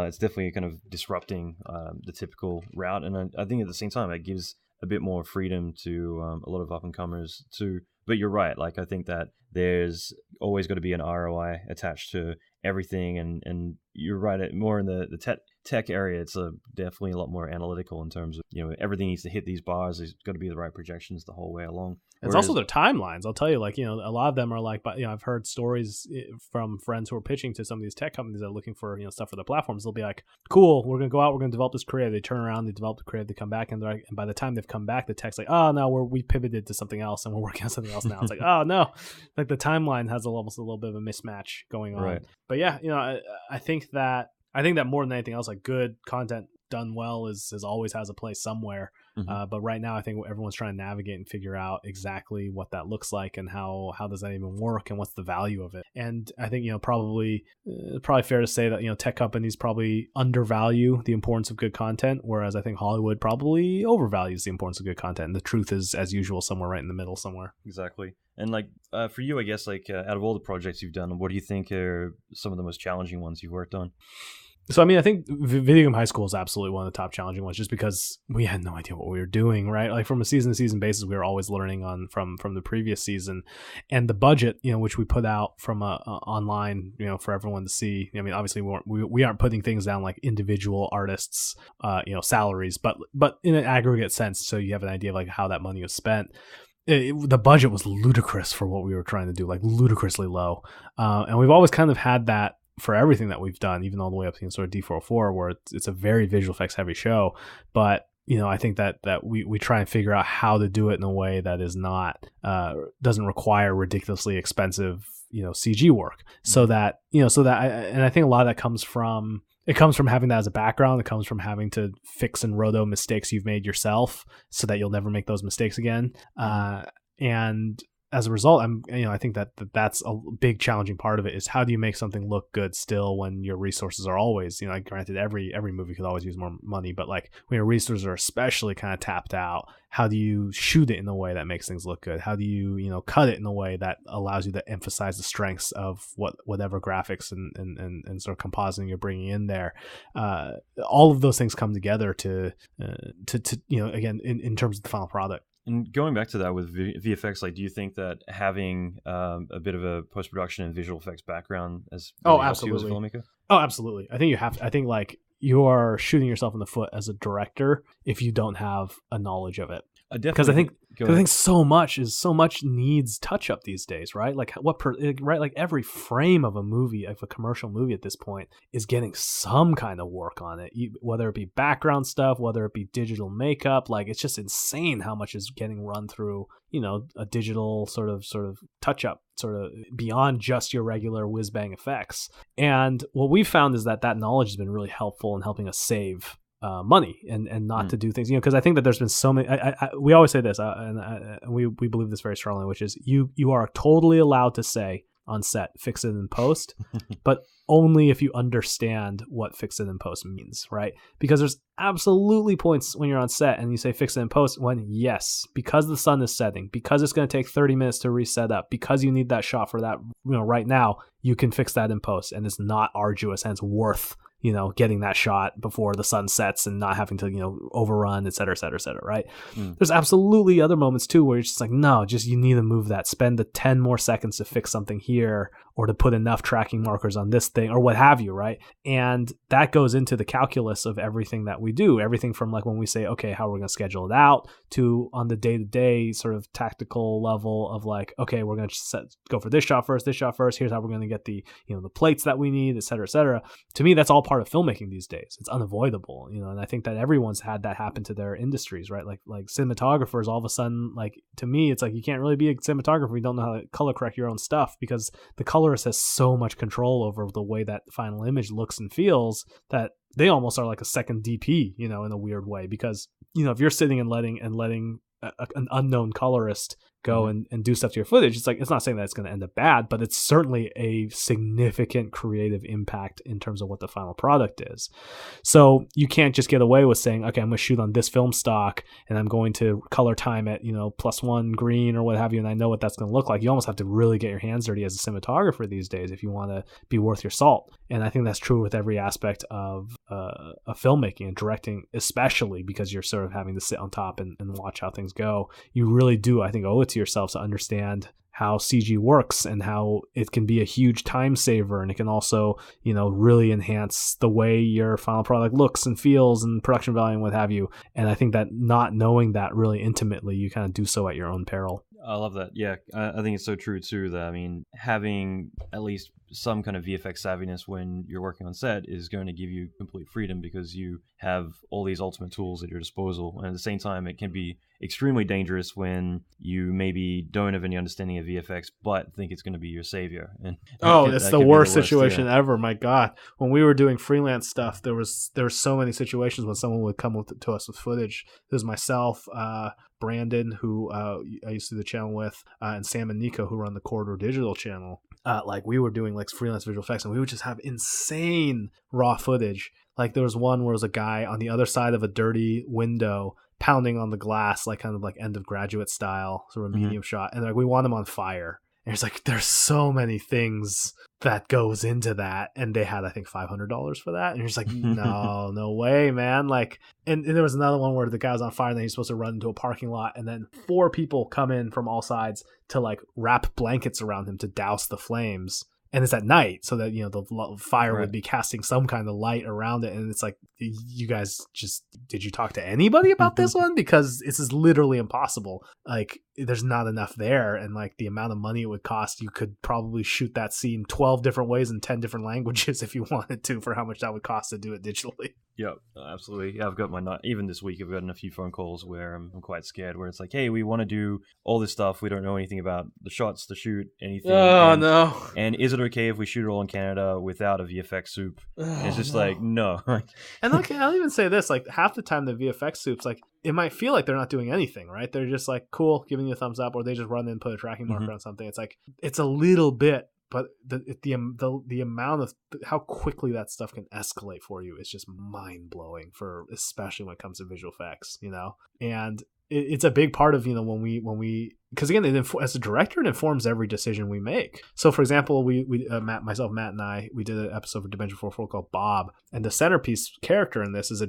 S1: It's definitely kind of disrupting the typical route, and I think at the same time it gives a bit more freedom to a lot of up-and-comers too. But you're right. Like, I think that there's always got to be an ROI attached to everything. And you're right. More in the tech area, it's definitely a lot more analytical in terms of, everything needs to hit these bars. There's got to be the right projections the whole way along.
S3: It's also their timelines. I'll tell you, like, a lot of them are like, but, I've heard stories from friends who are pitching to some of these tech companies that are looking for, stuff for their platforms. They'll be like, cool, we're going to go out, we're going to develop this creative. They turn around, they develop the creative, they come back, and by the time they've come back, the tech's like, oh, no, we pivoted to something else and we're working on something else now. It's like, oh, no. Like, the timeline has almost a little bit of a mismatch going on. Right. But yeah, I think that more than anything else, like, good content done well is always has a place somewhere. But right now, I think everyone's trying to navigate and figure out exactly what that looks like and how does that even work and what's the value of it. And I think, probably fair to say that, tech companies probably undervalue the importance of good content, whereas I think Hollywood probably overvalues the importance of good content. And the truth is, as usual, somewhere right in the middle somewhere.
S1: Exactly. And like for you, I guess, like out of all the projects you've done, what do you think are some of the most challenging ones you've worked on?
S3: So, I mean, I think Video Game High School is absolutely one of the top challenging ones just because we had no idea what we were doing, right? Like, from a season-to-season basis, we were always learning from the previous season. And the budget, which we put out from online, for everyone to see. I mean, obviously, we aren't putting things down like individual artists' salaries, but in an aggregate sense, so you have an idea of like how that money was spent. The budget was ludicrous for what we were trying to do, like ludicrously low. And we've always kind of had that for everything that we've done, even all the way up to sort of D404, where it's a very visual effects heavy show. But, I think that we try and figure out how to do it in a way that is not, doesn't require ridiculously expensive, CG work. So that, and I think a lot of that comes from having that as a background. It comes from having to fix and roto mistakes you've made yourself so that you'll never make those mistakes again. And as a result, I think that's a big challenging part of it is how do you make something look good still when your resources are always, like, granted, every movie could always use more money, but like when your resources are especially kind of tapped out, how do you shoot it in a way that makes things look good? How do you, cut it in a way that allows you to emphasize the strengths of whatever graphics and sort of compositing you're bringing in there? All of those things come together to again, in terms of the final product.
S1: And going back to that with VFX, like, do you think that having a bit of a post-production and visual effects background as
S3: absolutely
S1: you as a filmmaker?
S3: Oh, absolutely. I think you have to. I think, like, you are shooting yourself in the foot as a director if you don't have a knowledge of it. Because I think so much needs touch up these days, right? Like like every frame of a movie, of a commercial movie at this point, is getting some kind of work on it, whether it be background stuff, whether it be digital makeup. Like, it's just insane how much is getting run through, a digital sort of touch up, sort of beyond just your regular whiz bang effects. And what we've found is that knowledge has been really helpful in helping us save money and not to do things, because I think that there's been so many. We always say this, and we believe this very strongly, which is you are totally allowed to say on set, fix it in post, but only if you understand what fix it in post means, right? Because there's absolutely points when you're on set and you say fix it in post when, yes, because the sun is setting, because it's going to take 30 minutes to reset up, because you need that shot for that, right now, you can fix that in post, and it's not arduous, and it's worth getting that shot before the sun sets and not having to, overrun, et cetera, right? There's absolutely other moments too where you're just like, no, you need to move that, spend the 10 more seconds to fix something here, or to put enough tracking markers on this thing, or what have you, right? And that goes into the calculus of everything that we do, everything from like when we say, okay, how we're going to schedule it out, to on the day-to-day sort of tactical level of like, okay, we're going to go for this shot first, here's how we're going to get the, the plates that we need, et cetera, et cetera. To me, that's all part of filmmaking these days. It's unavoidable, and I think that everyone's had that happen to their industries, right? Like cinematographers, all of a sudden, like, to me, it's like you can't really be a cinematographer if you don't know how to color correct your own stuff, because the colorist has so much control over the way that the final image looks and feels that they almost are like a second DP, in a weird way, because if you're sitting and letting an unknown colorist go and do stuff to your footage, it's like, it's not saying that it's going to end up bad, but it's certainly a significant creative impact in terms of what the final product is. So you can't just get away with saying, okay, I'm going to shoot on this film stock and I'm going to color time at, +1 green or what have you, and I know what that's going to look like. You almost have to really get your hands dirty as a cinematographer these days if you want to be worth your salt. And I think that's true with every aspect of filmmaking and directing, especially because you're sort of having to sit on top and watch how things go. You really do, I think, owe it to yourself to understand how CG works and how it can be a huge time saver, and it can also, really enhance the way your final product looks and feels and production value and what have you. And I think that not knowing that really intimately, you kind of do so at your own peril.
S1: I love that. Yeah, I think it's so true too that, having at least some kind of VFX savviness when you're working on set is going to give you complete freedom, because you have all these ultimate tools at your disposal. And at the same time, it can be extremely dangerous when you maybe don't have any understanding of VFX but think it's going to be your savior. And
S3: it's the worst situation ever. My God, when we were doing freelance stuff, there were so many situations when someone would come to us with footage. There's myself, Brandon, who I used to do the channel with, and Sam and Nico, who run the Corridor Digital channel. Like, we were doing like freelance visual effects, and we would just have insane raw footage. Like, there was one where it was a guy on the other side of a dirty window pounding on the glass, like kind of like End of Graduate style, sort of medium shot, and like we want him on fire. And it's like, there's so many things that goes into that, and they had, I think, $500 for that, and you're just like, no way, man. Like, and there was another one where the guy was on fire, and then he's supposed to run into a parking lot, and then 4 people come in from all sides to like wrap blankets around him to douse the flames. And it's at night, so that, the fire would be casting some kind of light around it. And it's like, you guys did you talk to anybody about this one? Because this is literally impossible. Like, there's not enough there. And like, the amount of money it would cost, you could probably shoot that scene 12 different ways in 10 different languages if you wanted to, for how much that would cost to do it digitally.
S1: Yeah, absolutely. Yeah, I've got even this week, I've gotten a few phone calls where I'm quite scared, where it's like, hey, we want to do all this stuff. We don't know anything about the shots, the shoot, anything.
S3: Oh, no.
S1: And is it okay if we shoot it all in Canada without a VFX soup? It's just like, no.
S3: And like, I'll even say this, like, half the time the VFX soups, like, it might feel like they're not doing anything, right? They're just like, cool, giving you a thumbs up, or they just run in and put a tracking marker on something. It's like, it's a little bit, but the amount of how quickly that stuff can escalate for you is just mind blowing, for especially when it comes to visual effects, and it's a big part of, when we because again, as a director, it informs every decision we make. So for example, we Matt and I, we did an episode for Dimension 44 called Bob, and the centerpiece character in this is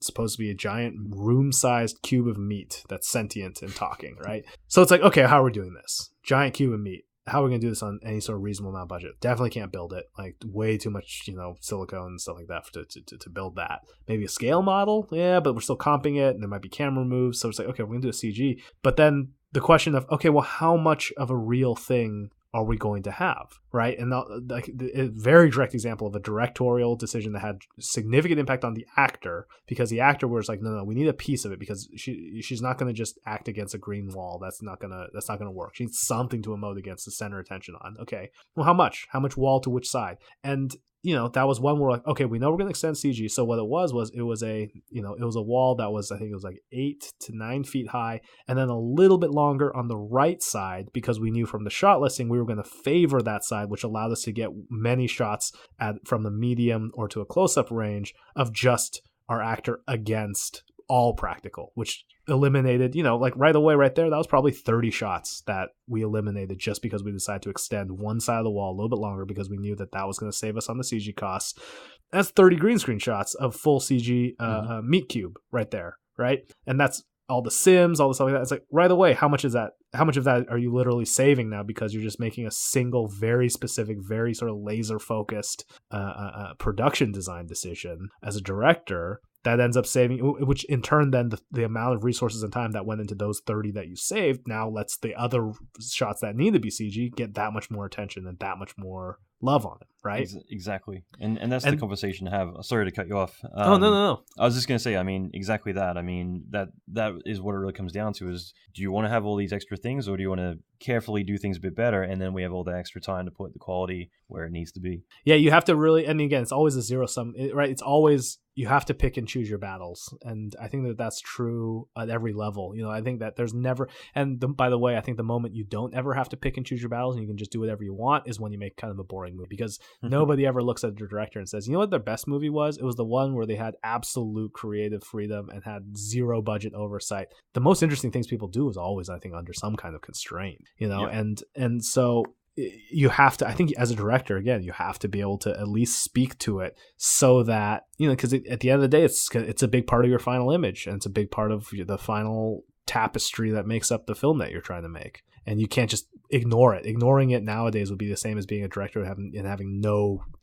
S3: supposed to be a giant room-sized cube of meat that's sentient and talking, right? So it's like, okay, how are we doing this? Giant cube of meat. how are we going to do this on any sort of reasonable amount of budget? Definitely can't build it. Like way too much, silicone and stuff like that to build that. Maybe a scale model, yeah, but we're still comping it, and there might be camera moves. So it's like, okay, we're going to do a CG. But then the question of, okay, well, how much of a real thing are we going to have, right? And a very direct example of a directorial decision that had significant impact on the actor, because the actor was like, no, we need a piece of it, because she's not going to just act against a green wall. That's not gonna work. She needs something to emote against to center attention on. Okay, well, how much wall to which side? And that was one where like, okay, we know we're going to extend CG. So what it was a wall that was, I think it was like 8 to 9 feet high, and then a little bit longer on the right side, because we knew from the shot listing we were going to favor that side, which allowed us to get many shots from the medium or to a close-up range of just our actor against all practical, which eliminated, like right away right there, that was probably 30 shots that we eliminated just because we decided to extend one side of the wall a little bit longer, because we knew that was going to save us on the CG costs. That's 30 green screen shots of full CG meat cube right there, right? And that's all the sims, all the stuff like that. It's like right away, how much of that are you literally saving now, because you're just making a single, very specific, very sort of laser focused production design decision as a director that ends up saving, which in turn then the amount of resources and time that went into those 30 that you saved now lets the other shots that need to be CG get that much more attention and that much more love on it, right?
S1: Exactly. And that's the conversation to have. Sorry to cut you off.
S3: No.
S1: I was just going to say, exactly that. That is what it really comes down to is, do you want to have all these extra things, or do you want to carefully do things a bit better, and then we have all the extra time to put the quality where it needs to be? Yeah,
S3: you have to really, and again, it's always a zero sum, right? It's always, you have to pick and choose your battles. And I think that that's true at every level. I think that there's never, by the way, I think the moment you don't ever have to pick and choose your battles and you can just do whatever you want is when you make kind of a boring movie, because nobody ever looks at the director and says, you know what their best movie was? It was the one where they had absolute creative freedom and had zero budget oversight. The most interesting things people do is always, I think, under some kind of constraint, and so you have to, I think as a director, again, you have to be able to at least speak to it so that, because at the end of the day, it's a big part of your final image, and it's a big part of the final tapestry that makes up the film that you're trying to make. And you can't just ignore it. Ignoring it nowadays would be the same as being a director and having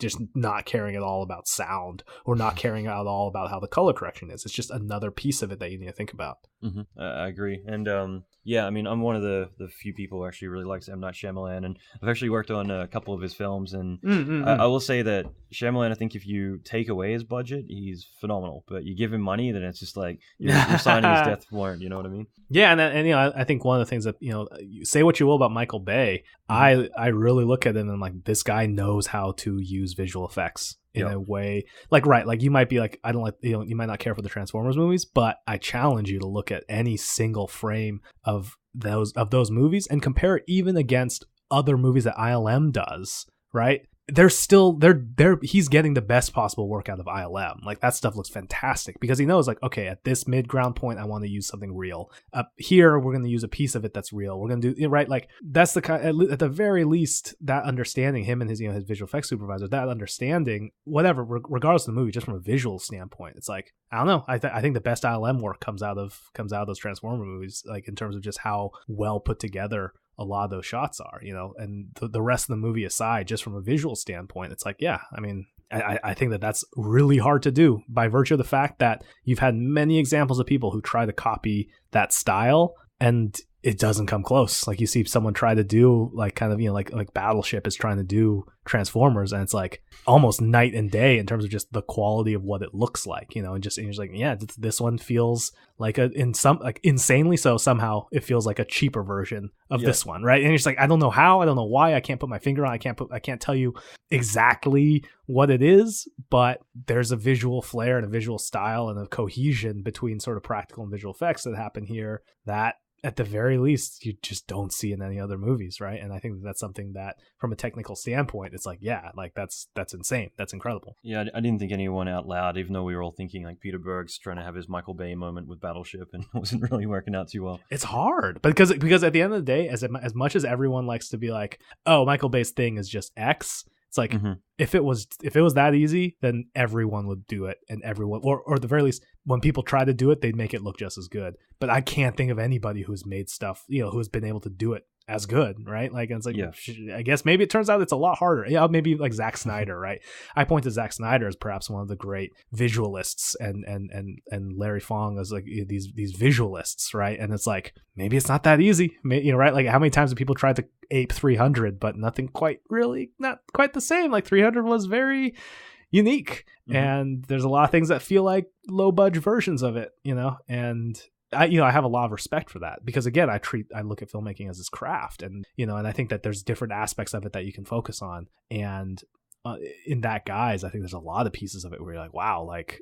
S3: just not caring at all about sound, or not caring at all about how the color correction is. It's just another piece of it that you need to think about.
S1: Mm-hmm. I agree. And I'm one of the few people who actually really likes M. Night Shyamalan, and I've actually worked on a couple of his films, and I will say that Shyamalan, I think if you take away his budget, he's phenomenal. But you give him money, then it's just like you're signing his death warrant. You know what I mean?
S3: Yeah, and I think one of the things that you say what you will about Michael Bay, I really look at him and like, this guy knows how to use visual effects in a way, like, right, like you might be like, I don't like, you might not care for the Transformers movies, but I challenge you to look at any single frame of those movies and compare it even against other movies that ILM does, right? He's getting the best possible work out of ILM. Like, that stuff looks fantastic because he knows, like, okay, at this mid-ground point, I want to use something real. Up here, we're going to use a piece of it that's real. We're going to do, right? Like, that's the kind, at the very least, that understanding, him and his, his visual effects supervisor, that understanding, whatever, regardless of the movie, just from a visual standpoint, it's like, I don't know. I think the best ILM work comes out of those Transformer movies, like, in terms of just how well put together a lot of those shots are, and the rest of the movie aside, just from a visual standpoint, it's like, yeah, I mean, I think that's really hard to do by virtue of the fact that you've had many examples of people who try to copy that style and it doesn't come close. Like, you see someone try to do like kind of, like Battleship is trying to do Transformers, and it's like almost night and day in terms of just the quality of what it looks like, and you're just like, yeah, this one feels like insanely so, somehow it feels like a cheaper version of this one, right? And you're just like, I don't know how, I don't know why, I can't put my finger on, I can't tell you exactly what it is, but there's a visual flair and a visual style and a cohesion between sort of practical and visual effects that happen here that at the very least you just don't see in any other movies, right? And I think that's something that from a technical standpoint, it's like, yeah, like that's insane, that's incredible.
S1: Yeah, I didn't think anyone out loud, even though we were all thinking like Peter Berg's trying to have his Michael Bay moment with Battleship, and it wasn't really working out too well.
S3: It's hard because at the end of the day, as much as everyone likes to be like, oh, Michael Bay's thing is just X, it's like, if it was that easy, then everyone would do it, and everyone, or at the very least, when people try to do it, they'd make it look just as good. But I can't think of anybody who's made stuff, who's been able to do it as good, right? Like, and it's like,
S1: Yeah.
S3: I guess maybe it turns out it's a lot harder. Yeah, maybe like Zack Snyder, right? I point to Zack Snyder as perhaps one of the great visualists, and Larry Fong as like these visualists, right? And it's like, maybe it's not that easy, right? Like, how many times have people tried to ape 300, but not quite the same. Like 300 was very unique, and there's a lot of things that feel like low budget versions of it, and I have a lot of respect for that, because again, I look at filmmaking as this craft, and and I think that there's different aspects of it that you can focus on, and in that guise, I think there's a lot of pieces of it where you're like, wow, like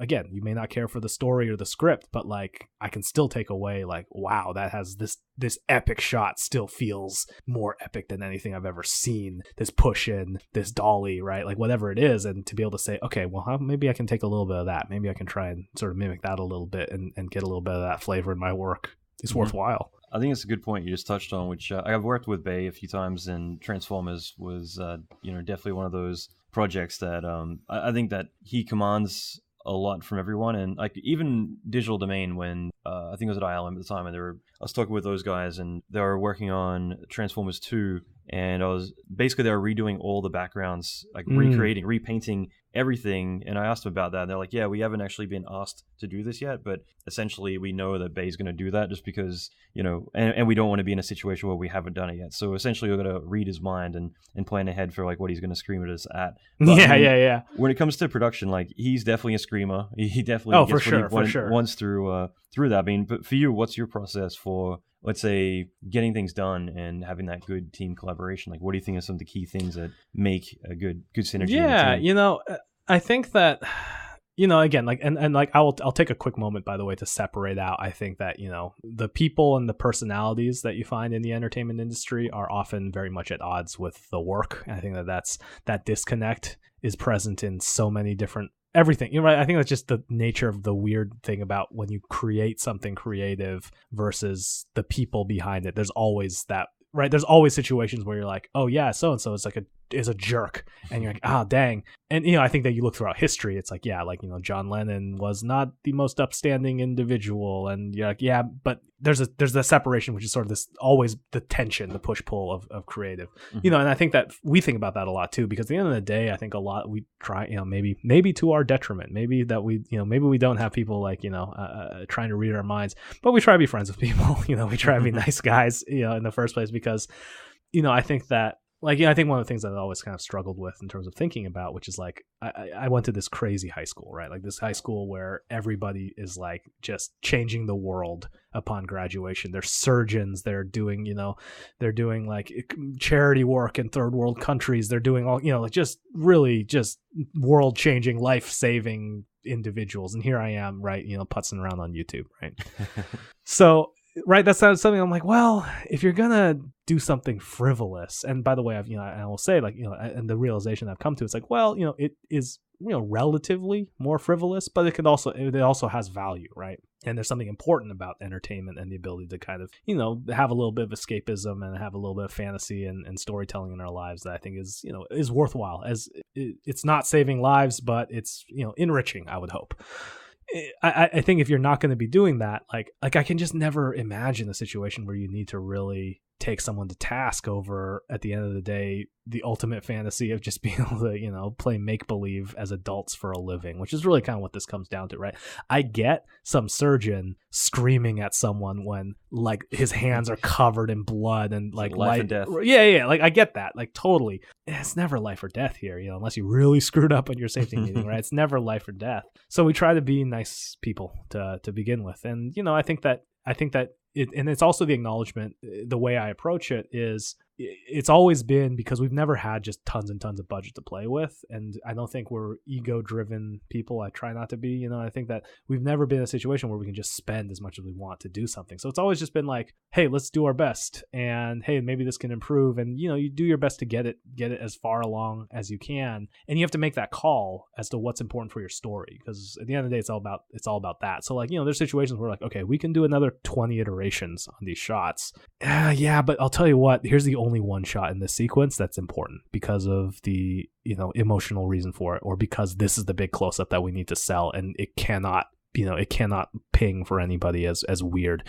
S3: again, you may not care for the story or the script, but like I can still take away like, wow, that has this epic shot still feels more epic than anything I've ever seen. This push in, this dolly, right? Like whatever it is. And to be able to say, okay, well, maybe I can take a little bit of that. Maybe I can try and sort of mimic that a little bit and get a little bit of that flavor in my work. It's worthwhile.
S1: I think it's a good point you just touched on, which I've worked with Bay a few times, and Transformers was, definitely one of those projects that I think that he commands a lot from everyone. And like even Digital Domain, when I think it was at ILM at the time, and I was talking with those guys, and they were working on Transformers 2, and they were redoing all the backgrounds, like repainting everything. And I asked them about that, and they're like, yeah, we haven't actually been asked to do this yet, but essentially we know that Bay's going to do that just because, and we don't want to be in a situation where we haven't done it yet. So essentially we're going to read his mind and plan ahead for like what he's going to scream at us at. But,
S3: yeah.
S1: When it comes to production, like he's definitely a screamer. He definitely
S3: gets for sure.
S1: Once through that. I mean, but for you, what's your process for, let's say, getting things done and having that good team collaboration? Like, what do you think are some of the key things that make a good synergy?
S3: Yeah, I think that, again, like, and like, I'll take a quick moment, by the way, to separate out. I think that, the people and the personalities that you find in the entertainment industry are often very much at odds with the work. I think that disconnect is present in so many different everything. Right? I think that's just the nature of the weird thing about when you create something creative versus the people behind it. There's always that, right? There's always situations where you're like, oh yeah, so-and-so is a jerk, and you're like, ah, dang. And I think that you look throughout history, it's like, yeah, like, John Lennon was not the most upstanding individual, and you're like, yeah, but there's a separation, which is sort of this always the tension, the push-pull of creative. And I think that we think about that a lot too, because at the end of the day, I think a lot we try, maybe to our detriment, maybe that we we don't have people like trying to read our minds, but we try to be friends with people. We try to be nice guys in the first place, because I think that, like, I think one of the things that I always kind of struggled with in terms of thinking about, which is like, I went to this crazy high school, right? Like this high school where everybody is like just changing the world upon graduation. They're surgeons. They're doing, like charity work in third world countries. They're doing all, like just really just world changing, life saving individuals. And here I am, right? Putzing around on YouTube, right? So, right, that's something I'm like, well, if you're gonna do something frivolous, and by the way, I will say, like, and the realization I've come to, it's like, well, it is, relatively more frivolous, but it also has value, right? And there's something important about entertainment and the ability to kind of, have a little bit of escapism and have a little bit of fantasy and storytelling in our lives that I think is worthwhile. As it's not saving lives, but it's, enriching, I would hope. I think if you're not going to be doing that, like I can just never imagine a situation where you need to really take someone to task over, at the end of the day, the ultimate fantasy of just being able to, play make-believe as adults for a living, which is really kind of what this comes down to, right? I get some surgeon screaming at someone when, like, his hands are covered in blood and, like,
S1: life and death.
S3: Yeah, like, I get that, like, totally. It's never life or death here, unless you really screwed up on your safety meeting, right? It's never life or death. So we try to be nice people to begin with. And, I think that and it's also the acknowledgement, the way I approach it is, it's always been, because we've never had just tons and tons of budget to play with, and I don't think we're ego-driven people. I try not to be. I think that we've never been in a situation where we can just spend as much as we want to do something. So it's always just been like, hey, let's do our best, and hey, maybe this can improve, and you do your best to get it as far along as you can, and you have to make that call as to what's important for your story, because at the end of the day, it's all about that. So, like, there's situations where, like, okay, we can do another 20 iterations on these shots. Yeah, but I'll tell you what, here's the only one shot in this sequence that's important because of the emotional reason for it, or because this is the big close-up that we need to sell, and it cannot it cannot ping for anybody as weird.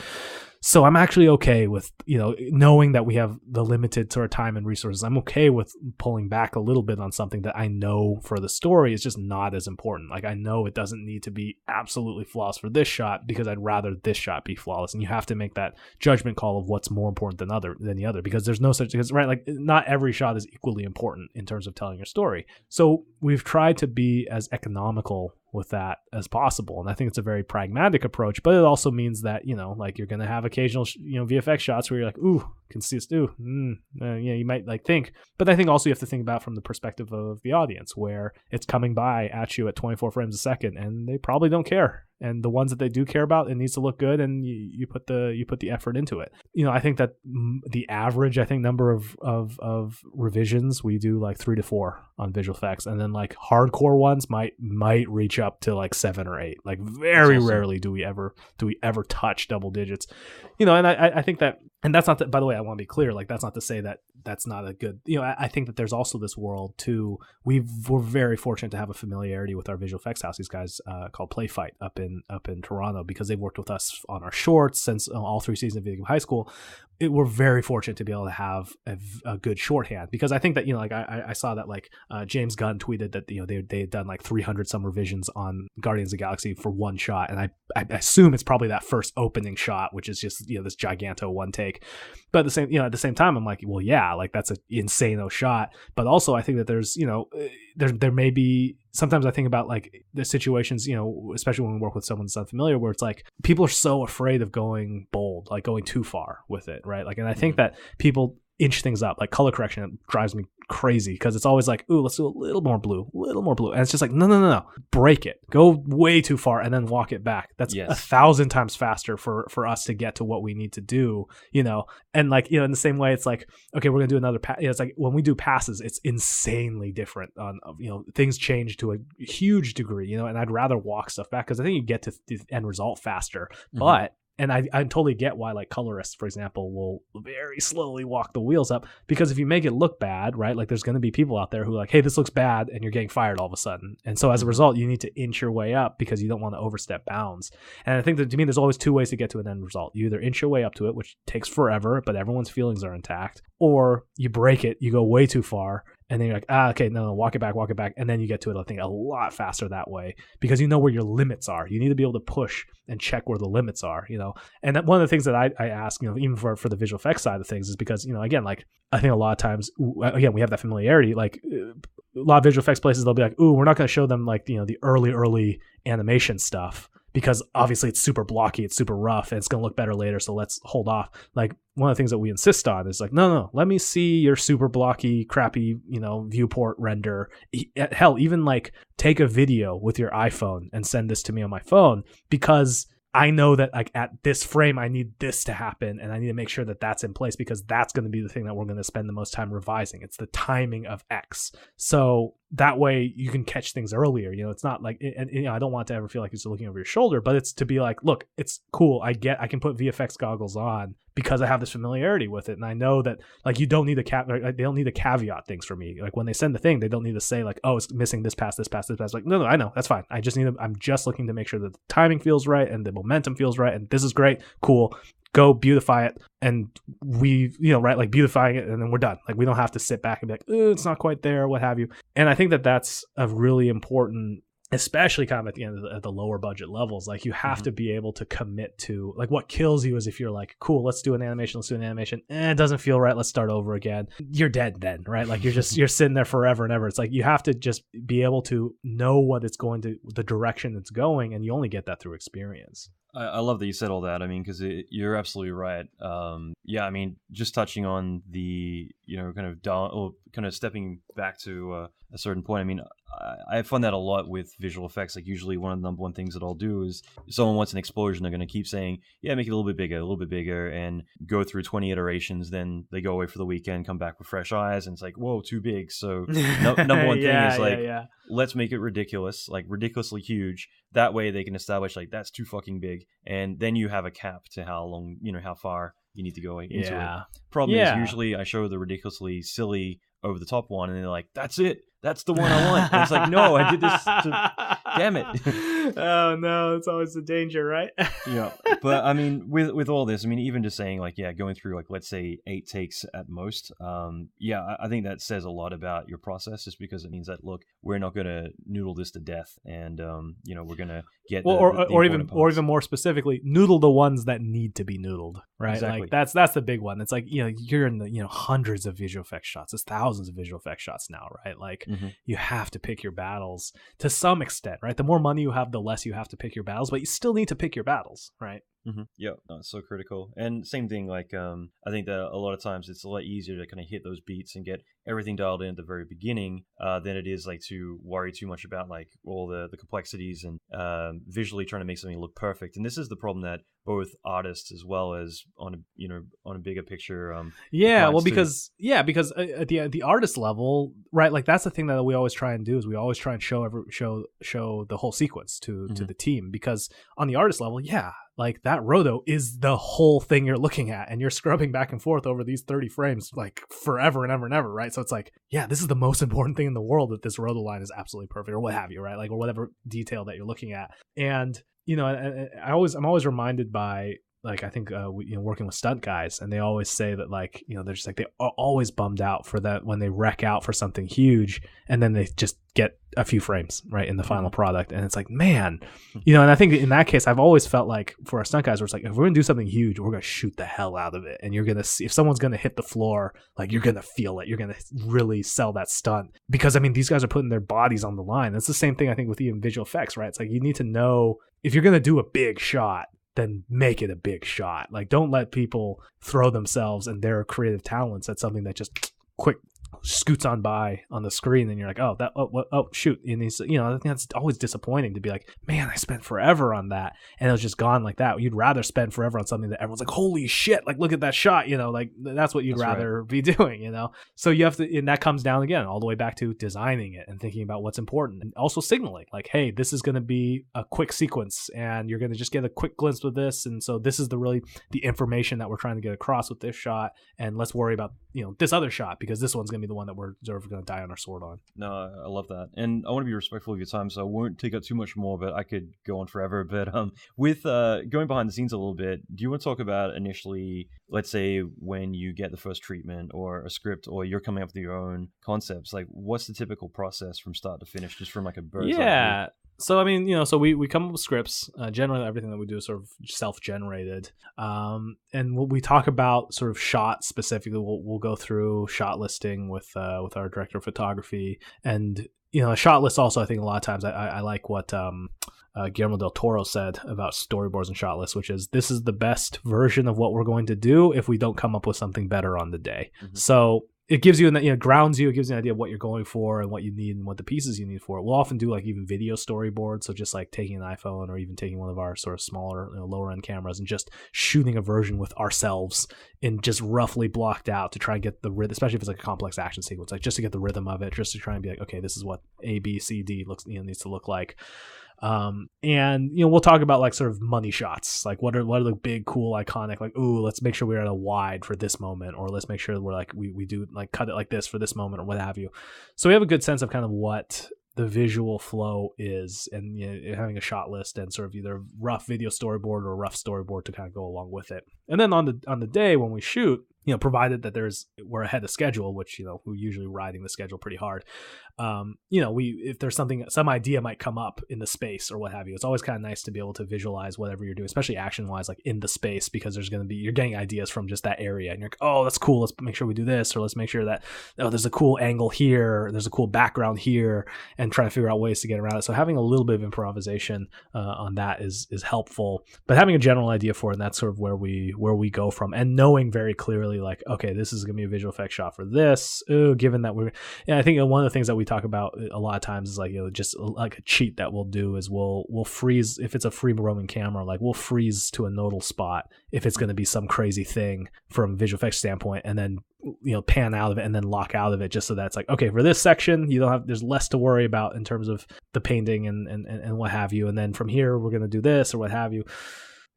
S3: So I'm actually okay with, knowing that we have the limited sort of time and resources. I'm okay with pulling back a little bit on something that I know for the story is just not as important. Like, I know it doesn't need to be absolutely flawless for this shot because I'd rather this shot be flawless. And you have to make that judgment call of what's more important than the other, because there's no such, right? Like, not every shot is equally important in terms of telling your story. So we've tried to be as economical with that as possible, and I think it's a very pragmatic approach, but it also means that like, you're going to have occasional VFX shots where you're like, ooh, you might like think, but I think also you have to think about from the perspective of the audience, where it's coming by at you at 24 frames a second and they probably don't care, and the ones that they do care about, it needs to look good, and you put the effort into it. I think that the average number of revisions, we do like 3 to 4 on visual effects, and then like hardcore ones might reach up to like 7 or 8. Like, very rarely do we ever touch double digits. And I think that, and that's not by the way, I want to be clear, like, that's not to say that that's not a good, I think that there's also this world too. We're very fortunate to have a familiarity with our visual effects house, these guys called Playfight up in Toronto, because they've worked with us on our shorts since all 3 seasons of Video Game High School. We're very fortunate to be able to have a good shorthand, because I think that, like, I saw that like James Gunn tweeted that, they had done like 300 some revisions on Guardians of the Galaxy for one shot. And I assume it's probably that first opening shot, which is just, this giganto one take. But at the same time, I'm like, well, yeah, like, that's an insane-o shot. But also I think that there's, there may be, sometimes I think about like the situations, especially when we work with someone that's unfamiliar, where it's like people are so afraid of going bold, like going too far with it, right? Like, and I think that people inch things up, like color correction, it drives me crazy, because it's always like, ooh, let's do a little more blue, and it's just like, no, break it, go way too far, and then walk it back. That's 1,000 times faster for us to get to what we need to do, and like, in the same way, it's like, okay, we're gonna do another pass. It's like when we do passes, it's insanely different on, things change to a huge degree, and I'd rather walk stuff back, because I think you get to the end result faster. But and I totally get why, like, colorists, for example, will very slowly walk the wheels up, because if you make it look bad, right, like, there's going to be people out there who are like, hey, this looks bad, and you're getting fired all of a sudden. And so as a result, you need to inch your way up, because you don't want to overstep bounds. And I think that, to me, there's always 2 ways to get to an end result. You either inch your way up to it, which takes forever, but everyone's feelings are intact, or you break it, you go way too far, and then you're like, okay, no, walk it back. And then you get to it, I think, a lot faster that way, because you know where your limits are. You need to be able to push and check where the limits are, And one of the things that I ask, even for the visual effects side of things, is because, again, like, I think a lot of times, again, we have that familiarity. Like, a lot of visual effects places, they'll be like, ooh, we're not going to show them, like, the early animation stuff, because obviously it's super blocky, it's super rough, and it's going to look better later, so let's hold off. Like, one of the things that we insist on is like, no, let me see your super blocky, crappy, viewport render. Hell, even like take a video with your iPhone and send this to me on my phone, because I know that, like, at this frame, I need this to happen, and I need to make sure that that's in place, because that's going to be the thing that we're going to spend the most time revising. It's the timing of X. So that way you can catch things earlier. It's not like, and I don't want to ever feel like you're looking over your shoulder, but it's to be like, look, it's cool. I can put VFX goggles on because I have this familiarity with it, and I know that, like, you don't need they don't need to caveat things for me. Like, when they send the thing, they don't need to say like, oh, it's missing this pass. Like, no, I know, that's fine. I'm just looking to make sure that the timing feels right and the momentum feels right, and this is great, cool. Go beautify it, and we, right, like, beautifying it, and then we're done. Like, we don't have to sit back and be like, oh, it's not quite there, what have you. And I think that that's a really important, especially kind of at the end of the lower budget levels. Like, you have to be able to commit to, like, what kills you is if you're like, cool, let's do an animation, it doesn't feel right, let's start over again. You're dead then, right? Like, you're sitting there forever and ever. It's like, you have to just be able to know what it's going to, the direction it's going, and you only get that through experience.
S1: I love that you said all that. I mean, because you're absolutely right. Yeah, I mean, just touching on the, kind of stepping back to a certain point. I mean, I find that a lot with visual effects. Like, usually one of the number one things that I'll do is, if someone wants an explosion, they're going to keep saying, yeah, make it a little bit bigger, and go through 20 iterations. Then they go away for the weekend, come back with fresh eyes, and it's like, whoa, too big. So number one thing is like, let's make it ridiculous, like ridiculously huge. That way they can establish, like, that's too fucking big, and then you have a cap to how long, how far you need to go into it. Problem is, usually I show the ridiculously silly over the top one, and they're like, that's it, that's the one I want. And it's like, no, I did this to, damn it.
S3: Oh no, it's always the danger, right?
S1: Yeah, but I mean, with all this, I mean, even just saying like, yeah, going through like, let's say 8 takes at most, yeah, I think that says a lot about your process, just because it means that, look, we're not going to noodle this to death, and you know, we're going to get
S3: or even more specifically, noodle the ones that need to be noodled, right?
S1: Exactly.
S3: Like that's the big one. It's like, you know, you're in the, you know, hundreds of visual effects shots. There's thousands of visual effects shots now, right? Like you have to pick your battles to some extent, right? The more money you have, the less you have to pick your battles, but you still need to pick your battles, right?
S1: Yeah, no, it's so critical. And same thing, like I think that a lot of times it's a lot easier to kind of hit those beats and get everything dialed in at the very beginning than it is like to worry too much about like all the complexities and visually trying to make something look perfect. And this is the problem that both artists as well as on a bigger picture
S3: because at the artist level, right, like that's the thing that we always try and do, is we always try and show the whole sequence to the team, because on the artist level, yeah, like that roto is the whole thing you're looking at, and you're scrubbing back and forth over these 30 frames like forever and ever and ever, right? So it's like, yeah, this is the most important thing in the world, that this roto line is absolutely perfect, or what have you, right? Like, or whatever detail that you're looking at. And you know, I'm always reminded by, like, I think working with stunt guys, and they always say that, like, you know, they're just like, they are always bummed out for that when they wreck out for something huge, and then they just get a few frames right in the final product, and it's like, man, you know. And I think in that case, I've always felt like for our stunt guys, where it's like, if we're gonna do something huge, we're gonna shoot the hell out of it, and you're gonna see if someone's gonna hit the floor, like, you're gonna feel it, you're gonna really sell that stunt, because I mean, these guys are putting their bodies on the line. It's the same thing I think with even visual effects, right? It's like, you need to know if you're gonna do a big shot, then make it a big shot. Like, don't let people throw themselves and their creative talents at something that just quick scoots on by on the screen, and you're like, oh shoot, and he's, you know, I think that's always disappointing, to be like, man, I spent forever on that, and it was just gone like that. You'd rather spend forever on something that everyone's like, holy shit, like, look at that shot, you know, like, that's what you'd rather be doing, you know. So you have to, and that comes down again all the way back to designing it and thinking about what's important, and also signaling, like, hey, this is going to be a quick sequence, and you're going to just get a quick glimpse of this, and so this is the information that we're trying to get across with this shot, and let's worry about, you know, this other shot, because this one's going to be the one that we're sort of going to die on our sword on.
S1: No, I love that, and I want to be respectful of your time, so I won't take up too much more, but I could go on forever. But with going behind the scenes a little bit, do you want to talk about initially, let's say, when you get the first treatment or a script, or you're coming up with your own concepts, like, what's the typical process from start to finish, just from like a bird's eye view?
S3: So, I mean, you know, so we come up with scripts. Generally, everything that we do is sort of self-generated. And we talk about sort of shot specifically. We'll go through shot listing with our director of photography. And, you know, a shot list also, I think a lot of times I like what Guillermo del Toro said about storyboards and shot lists, which is, this is the best version of what we're going to do if we don't come up with something better on the day. So it gives you, grounds you. It gives you an idea of what you're going for and what you need and what the pieces you need for it. We'll often do like even video storyboards. So just like taking an iPhone or even taking one of our sort of smaller, lower end cameras and just shooting a version with ourselves in just roughly blocked out to try and get the rhythm, especially if it's like a complex action sequence, like just to get the rhythm of it, just to try and be like, okay, this is what A, B, C, D needs to look like. And we'll talk about like sort of money shots, like what are the big, cool, iconic, like, ooh, let's make sure we're at a wide for this moment, or let's make sure we're like we do like cut it like this for this moment, or what have you. So we have a good sense of kind of what the visual flow is, and having a shot list and sort of either rough video storyboard or rough storyboard to kind of go along with it. And then on the day when we shoot, provided that we're ahead of schedule, which, we're usually riding the schedule pretty hard. If there's some idea might come up in the space or what have you, it's always kind of nice to be able to visualize whatever you're doing, especially action wise, like in the space, because you're getting ideas from just that area, and you're like, oh, that's cool, let's make sure we do this, or let's make sure that, there's a cool angle here, there's a cool background here, and try to figure out ways to get around it. So having a little bit of improvisation on that is helpful, but having a general idea for it, and that's sort of where we go from, and knowing very clearly, like, okay, this is going to be a visual effects shot for this. Given that I think one of the things that we talk about a lot of times is like, just like a cheat that we'll do is we'll freeze, if it's a free roaming camera, like we'll freeze to a nodal spot if it's going to be some crazy thing from a visual effects standpoint, and then pan out of it and then lock out of it, just so that it's like, okay, for this section there's less to worry about in terms of the painting and what have you, and then from here we're going to do this or what have you.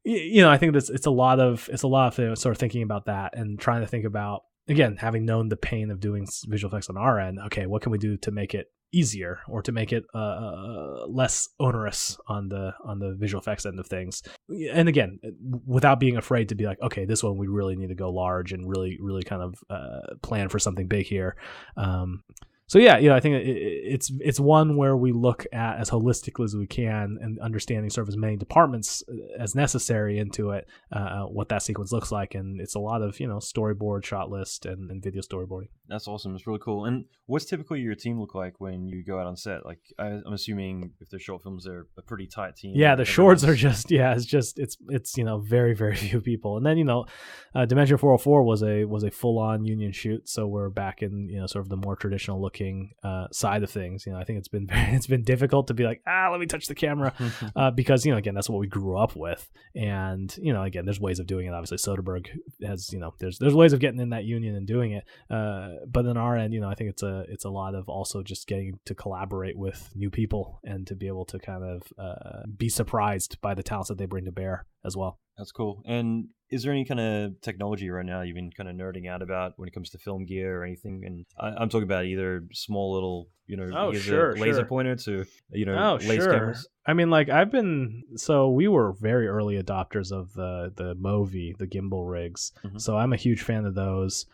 S3: I think it's a lot of sort of thinking about that and trying to think about, again, having known the pain of doing visual effects on our end, okay, what can we do to make it easier or to make it less onerous on the visual effects end of things. And again, without being afraid to be like, okay, this one we really need to go large and really kind of plan for something big here. So yeah, I think it's one where we look at as holistically as we can and understanding sort of as many departments as necessary into it, what that sequence looks like. And it's a lot of, storyboard, shot list, and video storyboarding.
S1: That's awesome. It's really cool. And what's typically your team look like when you go out on set? Like, I'm assuming if they're short films, they're a pretty tight team.
S3: Yeah, the shorts are just, it's very, very few people. And then, Dimension 404 was a full-on union shoot. So we're back in, sort of the more traditional looking side of things. I think it's been difficult to be like, let me touch the camera, because again, that's what we grew up with. And again, there's ways of doing it. Obviously Soderbergh has, there's ways of getting in that union and doing it, but on our end, I think it's a lot of also just getting to collaborate with new people and to be able to kind of be surprised by the talents that they bring to bear as well.
S1: That's cool. And is there any kind of technology right now you've been kind of nerding out about when it comes to film gear or anything? And I'm talking about either small little, laser pointer to, laser cameras.
S3: I mean, like we were very early adopters of the Movi, the gimbal rigs. Mm-hmm. So I'm a huge fan of those,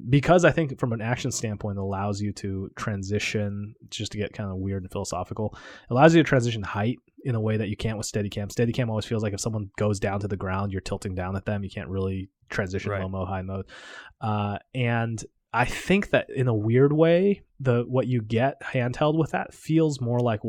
S3: because I think from an action standpoint, it allows you to transition, just to get kind of weird and philosophical, it allows you to transition height in a way that you can't with Steadicam. Steadicam always feels like if someone goes down to the ground, you're tilting down at them. You can't really transition low-mo, high mode. And I think that in a weird way, what you get handheld with that feels more like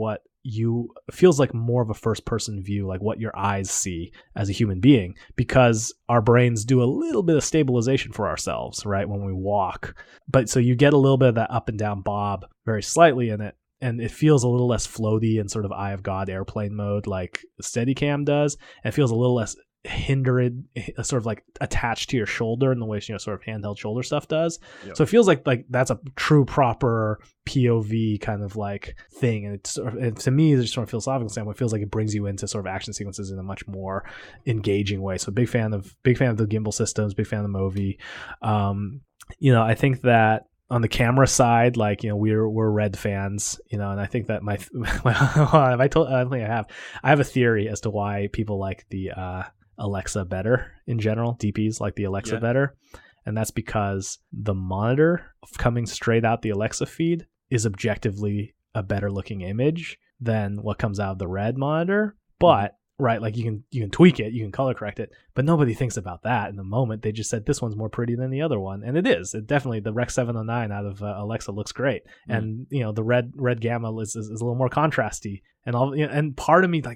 S3: feels like more of a first person view, like what your eyes see as a human being, because our brains do a little bit of stabilization for ourselves, right, when we walk. But so you get a little bit of that up and down bob very slightly in it. And it feels a little less floaty and sort of Eye of God airplane mode like Steadicam does. And it feels a little less hindered, sort of like attached to your shoulder in the way sort of handheld shoulder stuff does. Yep. So it feels like that's a true proper POV kind of like thing. And it's and to me, just from a philosophical standpoint, it feels like it brings you into sort of action sequences in a much more engaging way. So big fan of the gimbal systems, big fan of the Movi. I think that on the camera side, like, we're Red fans, and I think that I have a theory as to why people like the Alexa better in general. DPs like the Alexa better. And that's because the monitor coming straight out the Alexa feed is objectively a better looking image than what comes out of the Red monitor. But right, like you can tweak it, you can color correct it, but nobody thinks about that in the moment. They just said this one's more pretty than the other one, and it is. It definitely, the Rec 709 out of Alexa looks great, and the red gamma is a little more contrasty, and all. And part of me is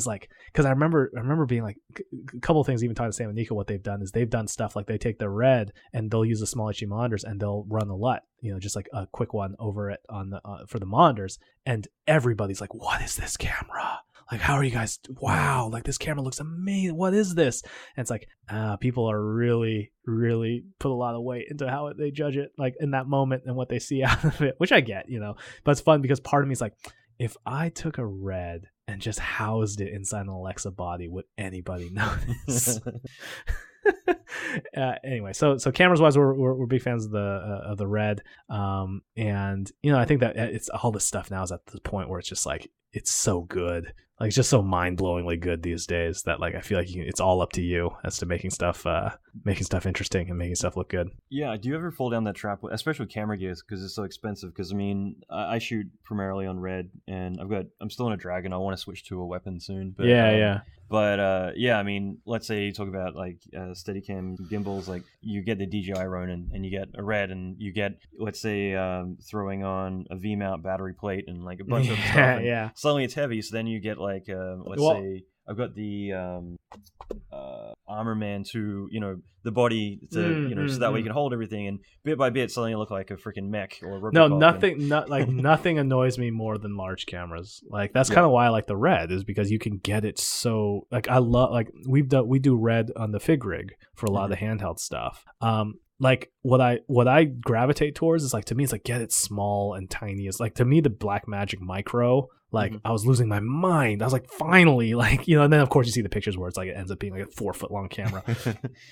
S3: like, because I remember being like, a couple of things. Even talking to Sam and Nico, what they've done is they've done stuff like they take the Red and they'll use the small HD monitors and they'll run a LUT, just like a quick one over it on the for the monitors, and everybody's like, what is this camera? Like, how are you guys? Wow, like this camera looks amazing. What is this? And it's like, people are really, really put a lot of weight into how they judge it, like in that moment and what they see out of it, which I get, but it's fun because part of me is like, if I took a Red and just housed it inside an Alexa body, would anybody notice? Anyway, so cameras wise, we're big fans of the Red, and I think that it's all this stuff now is at the point where it's just like, it's so good. Like, it's just so mind-blowingly good these days that, like, I feel like it's all up to you as to making stuff interesting and making stuff look good.
S1: Yeah, do you ever fall down that trap, especially with camera gears, because it's so expensive? Because, I mean, I shoot primarily on Red, and I'm still in a Dragon. I want to switch to a weapon soon. But, But, I mean, let's say you talk about, like, Steadicam gimbals, like, you get the DJI Ronin, and you get a Red, and you get, let's say, throwing on a V-mount battery plate and, like, a bunch of stuff. And suddenly it's heavy, so then you get, like, say, I've got the Armor Man 2, the body to, so that way you can hold everything, and bit by bit, suddenly you look like a freaking mech or a Robocop. Nothing annoys me more than large cameras. Like, that's kind of why I like the Red, is because you can get it so, like, I love, like, we do Red on the Fig Rig for a lot of the handheld stuff. Like, what I gravitate towards is, like, to me, it's like, get it small and tiny. It's like, to me, the Blackmagic Micro, like, I was losing my mind. I was like, finally, like, and then of course you see the pictures where it's like, it ends up being like a 4-foot long camera.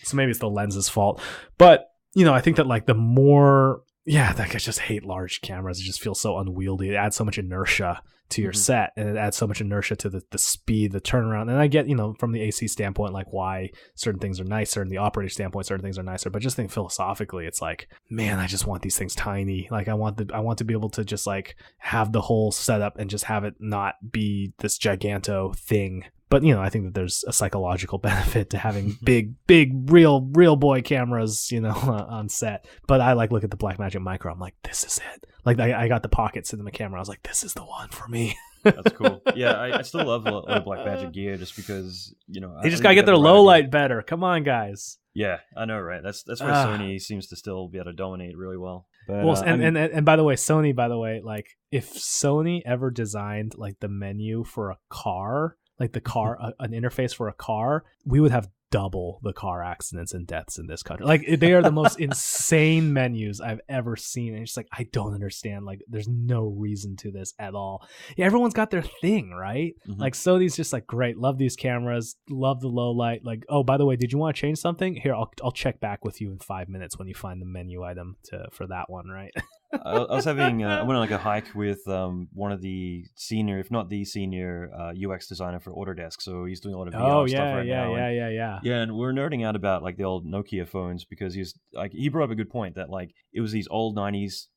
S1: So maybe it's the lens's fault. But, I think that, like, the more
S3: yeah, like I just hate large cameras. It just feels so unwieldy. It adds so much inertia to your set, and it adds so much inertia to the speed, the turnaround. And I get, from the AC standpoint, like why certain things are nicer, and the operator standpoint, certain things are nicer. But just think philosophically, it's like, man, I just want these things tiny. Like I want to be able to just like have the whole setup and just have it not be this giganto thing. But, I think that there's a psychological benefit to having big, real boy cameras, on set. But I look at the Blackmagic Micro. I'm like, this is it. Like I got the Pocket Cinema camera. I was like, this is the one for me.
S1: That's cool. Yeah, I still love the Blackmagic gear just because,
S3: they just got to get their low light better. Come on, guys.
S1: Yeah, I know, right? That's where Sony seems to still be able to dominate really well. But,
S3: well, and by the way, Sony, like if Sony ever designed like the menu for a car, like the car, an interface for a car, we would have double the car accidents and deaths in this country. Like they are the most insane menus I've ever seen. And it's just like, I don't understand. Like there's no reason to this at all. Yeah, everyone's got their thing, right? Like Sony's just like, great, love these cameras, love the low light. Like, oh, by the way, did you want to change something? Here, I'll check back with you in 5 minutes when you find the menu item for that one, right?
S1: I went on like a hike with one of the senior, if not the senior, UX designer for Autodesk. So he's doing a lot of VR stuff right now. Yeah, and we're nerding out about like the old Nokia phones because he brought up a good point that like it was these old 90s,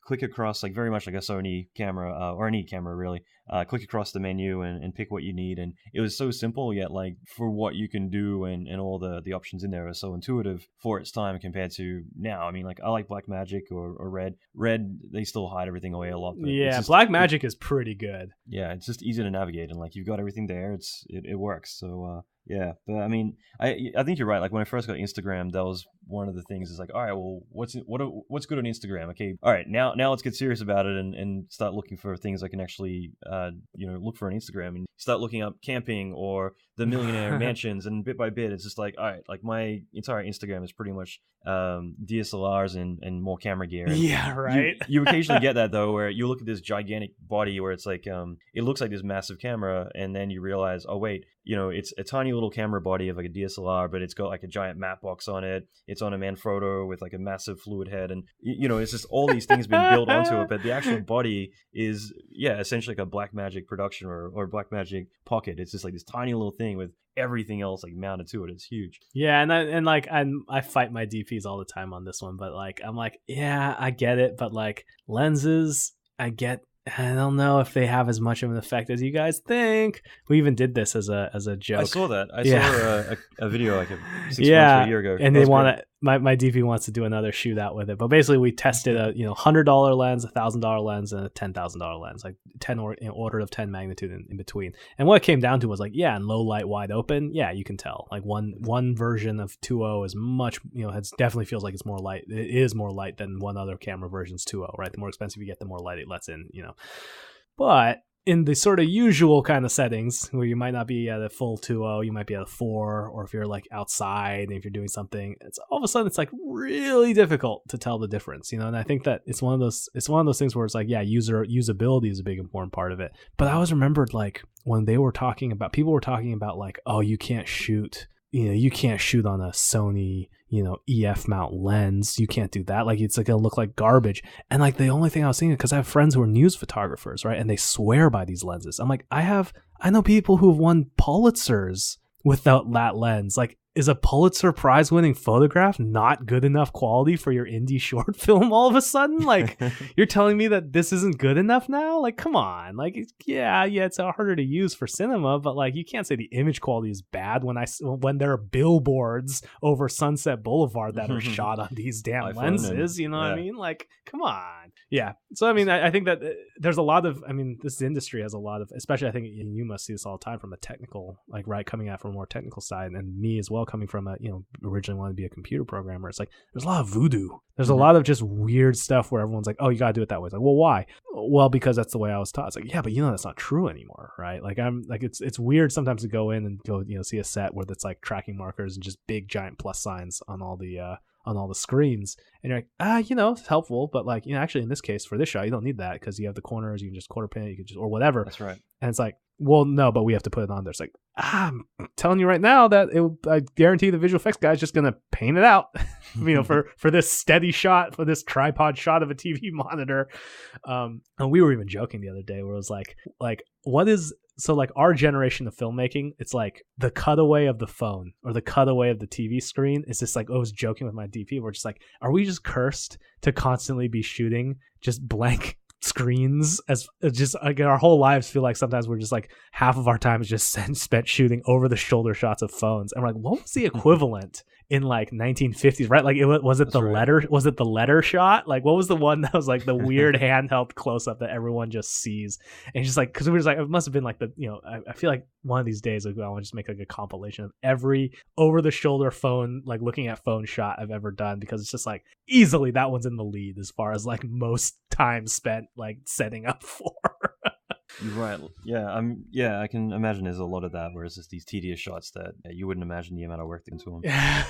S1: click across, like very much like a Sony camera or any camera really, click across the menu and pick what you need. And it was so simple, yet like for what you can do and all the options in there are so intuitive for its time compared to now. I mean, like I like Blackmagic or Red. Red, they still hide everything away a lot.
S3: Yeah, Blackmagic is pretty good.
S1: Yeah, it's just easy to navigate and like you've got everything there. It works. So yeah, but I mean, I think you're right. Like when I first got Instagram, that was one of the things. Is like, all right, well, what's good on Instagram? Okay, all right, now let's get serious about it and start looking for things I can actually, look for on Instagram and start looking up camping or the millionaire mansions. And bit by bit, it's just like, all right, like my entire Instagram is pretty much DSLRs and more camera gear. And
S3: yeah, right.
S1: You occasionally get that though, where you look at this gigantic body where it's like, it looks like this massive camera, and then you realize, oh wait, it's a tiny little camera body of like a DSLR, but it's got like a giant matte box on it. It's on a Manfrotto with like a massive fluid head, and it's just all these things being built onto it. But the actual body is, essentially like a Blackmagic production or Blackmagic Pocket. It's just like this tiny little thing with everything else like mounted to it. It's huge.
S3: Yeah, and I fight my DPs all the time on this one, but like I'm like, yeah, I get it, but like lenses, I don't know if they have as much of an effect as you guys think. We even did this as a joke.
S1: I saw that. I saw a video like 6 months or a year ago.
S3: And they want to. My DP wants to do another shootout with it, but basically we tested a $100 lens, $1,000 lens, and a $10,000 lens, like 10 order of 10 magnitude in between. And what it came down to was like, yeah, in low light, wide open, yeah, you can tell. Like one version of 2.0 is much, it definitely feels like it's more light. It is more light than one other camera version's 2.0, right? The more expensive you get, the more light it lets in, But in the sort of usual kind of settings where you might not be at a full 2.0, you might be at a 4, or if you're like outside and if you're doing something, it's all of a sudden it's like really difficult to tell the difference, And I think that it's one of those things where it's like, yeah, usability is a big important part of it. But I always remembered like when people were talking about like, oh, you can't shoot on a Sony, EF mount lens. You can't do that. Like, it's like gonna look like garbage. And like the only thing I was thinking, because I have friends who are news photographers, right? And they swear by these lenses. I'm like, I know people who have won Pulitzers without that lens. Like, is a Pulitzer Prize winning photograph not good enough quality for your indie short film all of a sudden? Like, you're telling me that this isn't good enough now? Like, come on. Like, yeah, it's harder to use for cinema, but like, you can't say the image quality is bad when there are billboards over Sunset Boulevard that are shot on these damn lenses. What I mean? Like, come on. Yeah. So, I mean, I think that there's a lot of, this industry has a lot of, especially I think you must see this all the time from a technical, like, right, coming out from a more technical side, and me as well, coming from originally wanted to be a computer programmer. It's like there's a lot of voodoo. There's a lot of just weird stuff where everyone's like, oh, you gotta do it that way. It's like, well, why? Well, because that's the way I was taught. It's like, yeah, but that's not true anymore, right? Like, I'm like, it's weird sometimes to go in and go see a set where it's like tracking markers and just big giant plus signs on all the all the screens. And you're like, it's helpful, but like, actually in this case for this shot, you don't need that because you have the corners, you can just quarter pin it, you can just, or whatever.
S1: That's right.
S3: And it's like, well, no, but we have to put it on there. It's like, I'm telling you right now that I guarantee the visual effects guy's just going to paint it out, for this steady shot, for this tripod shot of a TV monitor. And we were even joking the other day where it was like, what is, so like our generation of filmmaking, it's like the cutaway of the phone or the cutaway of the TV screen is just like, I was joking with my DP. We're just like, are we just cursed to constantly be shooting just blank screens as just like our whole lives feel like sometimes we're just like half of our time is just spent shooting over the shoulder shots of phones, and we're like, what was the equivalent in like 1950s, right? Like was it the letter shot? Like what was the one that was like the weird handheld close up that everyone just sees? And just like, because we were just like, it must have been like the, I feel like one of these days I want to just make like a compilation of every over the shoulder phone, like looking at phone shot I've ever done, because it's just like easily that one's in the lead as far as like most time spent like setting up for.
S1: You're right. Yeah, I can imagine there's a lot of that, where it's just these tedious shots that you wouldn't imagine the amount of work into them.
S3: Yeah.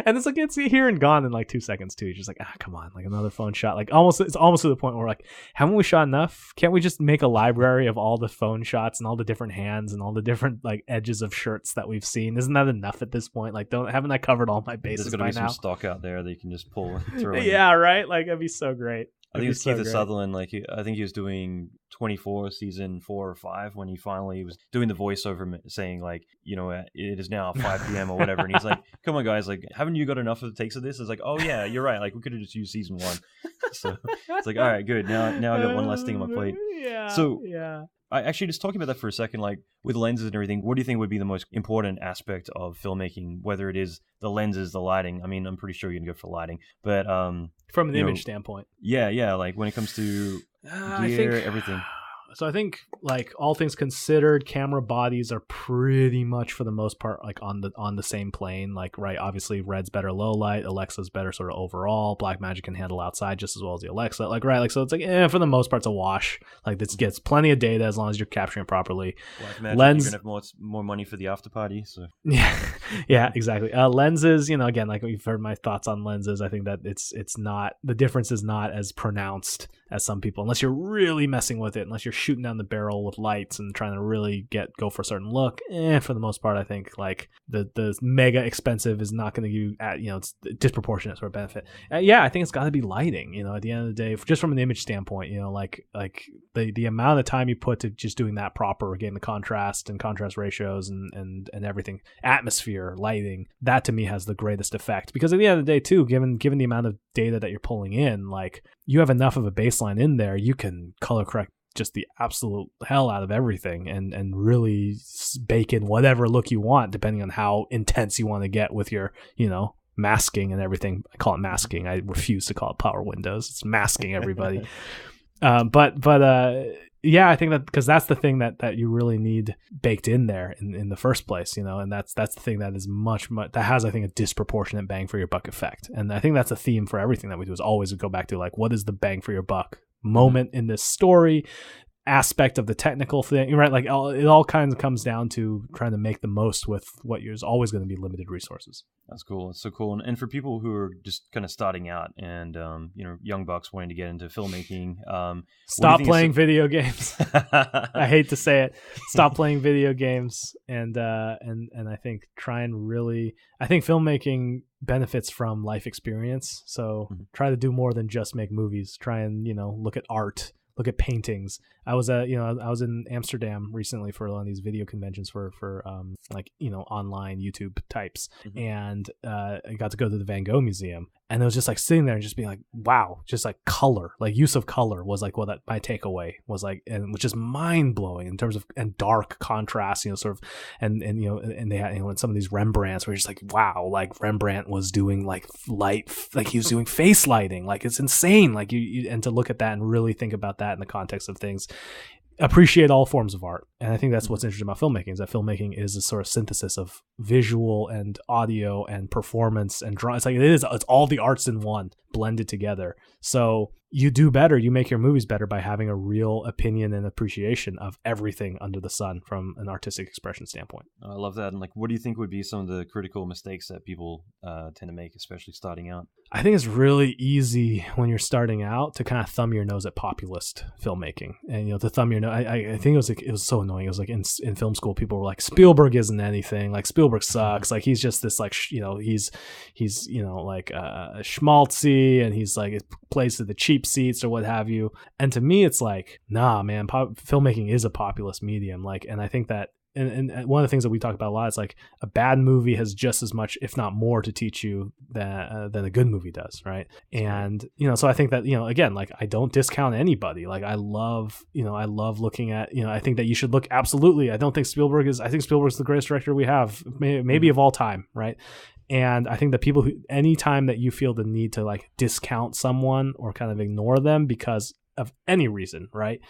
S3: And it's like, it's here and gone in like 2 seconds too. You're just like, come on, like another phone shot. Like it's almost to the point where like, haven't we shot enough? Can't we just make a library of all the phone shots and all the different hands and all the different like edges of shirts that we've seen? Isn't that enough at this point? Like, haven't I covered all my bases by now?
S1: There's gonna be some stock out there that you can just pull and throw in.
S3: Yeah, right. Like that'd be so great.
S1: I think it's Keith Sutherland. Like I think he was doing 24 season 4 or 5 when he finally was doing the voiceover saying like, it is now 5 p.m. or whatever, and he's like, come on guys, like haven't you got enough of the takes of this? It's like, oh yeah, you're right, like we could have just used season 1. So it's like, all right, good, now I got one less thing on my plate.
S3: Yeah.
S1: I actually, just talking about that for a second, like with lenses and everything, what do you think would be the most important aspect of filmmaking, whether it is the lenses, the lighting? I mean, I'm pretty sure you can go for lighting, but
S3: from an image standpoint.
S1: Yeah, like when it comes to gear, everything.
S3: So I think, like all things considered, camera bodies are pretty much for the most part like on the same plane. Like, right, obviously Red's better low light, Alexa's better sort of overall. Blackmagic can handle outside just as well as the Alexa. Like, right, like so it's like for the most part it's a wash. Like this gets plenty of data as long as you're capturing it properly.
S1: Blackmagic, lens, you're gonna have more money for the after party. So
S3: yeah, exactly. Lenses, again, like you've heard my thoughts on lenses. I think that it's not, the difference is not as pronounced as some people, unless you're really messing with it, unless you're shooting down the barrel with lights and trying to really go for a certain look. For the most part, I think like the mega expensive is not going to give you, it's disproportionate sort of benefit. I think it's got to be lighting. At the end of the day, just from an image standpoint, like the amount of time you put to just doing that proper, getting the contrast and contrast ratios and everything, atmosphere, lighting, that to me has the greatest effect. Because at the end of the day, too, given the amount of data that you're pulling in, like you have enough of a baseline in there, you can color correct just the absolute hell out of everything and really bake in whatever look you want, depending on how intense you want to get with your, masking and everything. I call it masking. I refuse to call it power windows. It's masking, everybody. I think that because that's the thing that you really need baked in there in the first place, and that's the thing that is much that has, I think, a disproportionate bang for your buck effect. And I think that's a theme for everything that we do, is always go back to like, what is the bang for your buck moment in this story, aspect of the technical thing, right? Like it all kinds of comes down to trying to make the most with what is always going to be limited resources.
S1: That's cool. It's so cool. And for people who are just kind of starting out and young bucks wanting to get into filmmaking,
S3: stop playing video games. I hate to say it. Stop playing video games, and I think I think filmmaking benefits from life experience. So try to do more than just make movies. Try and look at art. Look at paintings. I was in Amsterdam recently for one of these video conventions for online YouTube types, and I got to go to the Van Gogh Museum, and it was just like sitting there and just being like, wow, just like color, like use of color was like my takeaway was like, and which is mind blowing in terms of, and dark contrast, sort of, and they had some of these Rembrandts where you're just like, wow, like Rembrandt was doing like light, like he was doing face lighting, like it's insane, like you and to look at that and really think about that in the context of things. Appreciate all forms of art. And I think that's what's interesting about filmmaking, is that filmmaking is a sort of synthesis of visual and audio and performance and drawing. It's all the arts in one. blended together. So you do better, you make your movies better by having a real opinion and appreciation of everything under the sun from an artistic expression standpoint.
S1: I love that. And like, what do you think would be some of the critical mistakes that people tend to make, especially starting out?
S3: I think it's really easy when you're starting out to kind of thumb your nose at populist filmmaking, and to thumb your nose. I think it was so annoying. It was like in film school, people were like, Spielberg isn't anything. Like Spielberg sucks. Like he's just this like he's like schmaltzy, and he's like it plays to the cheap seats or what have you. And to me, it's like, nah, man, filmmaking is a populist medium. Like, and I think that. And one of the things that we talk about a lot is like a bad movie has just as much, if not more, to teach you than a good movie does, right? And so I think that again, like I don't discount anybody. Like I love looking at I think that you should look absolutely. I think Spielberg's the greatest director we have, maybe of all time, right? And I think that people who, anytime that you feel the need to like discount someone or kind of ignore them because of any reason, right?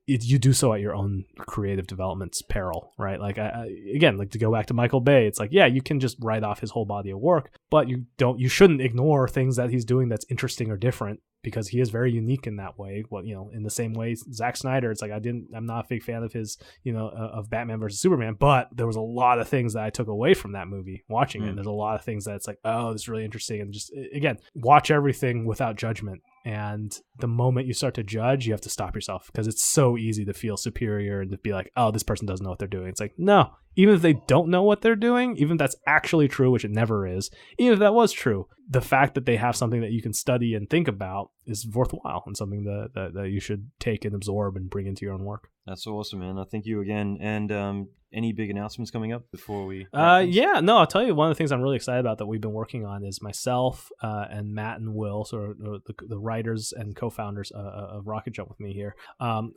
S3: You do so at your own creative development's peril, right? Like again, like to go back to Michael Bay, it's like, yeah, you can just write off his whole body of work, but you shouldn't ignore things that he's doing that's interesting or different, because he is very unique in that way. Well, in the same way, Zack Snyder, it's like I'm not a big fan of his, of Batman versus Superman, but there was a lot of things that I took away from that movie watching it. And there's a lot of things that it's like, oh, this is really interesting. And just, again, watch everything without judgment. And the moment you start to judge, you have to stop yourself, because it's so easy to feel superior and to be like, oh, this person doesn't know what they're doing. It's like, no, even if they don't know what they're doing, even if that's actually true, which it never is, even if that was true, the fact that they have something that you can study and think about is worthwhile and something that you should take and absorb and bring into your own work.
S1: That's so awesome, man. Thank you again. And any big announcements coming up before we...
S3: Yeah, no, I'll tell you, one of the things I'm really excited about that we've been working on is myself and Matt and Will, so the writers and co-founders of RocketJump with me here.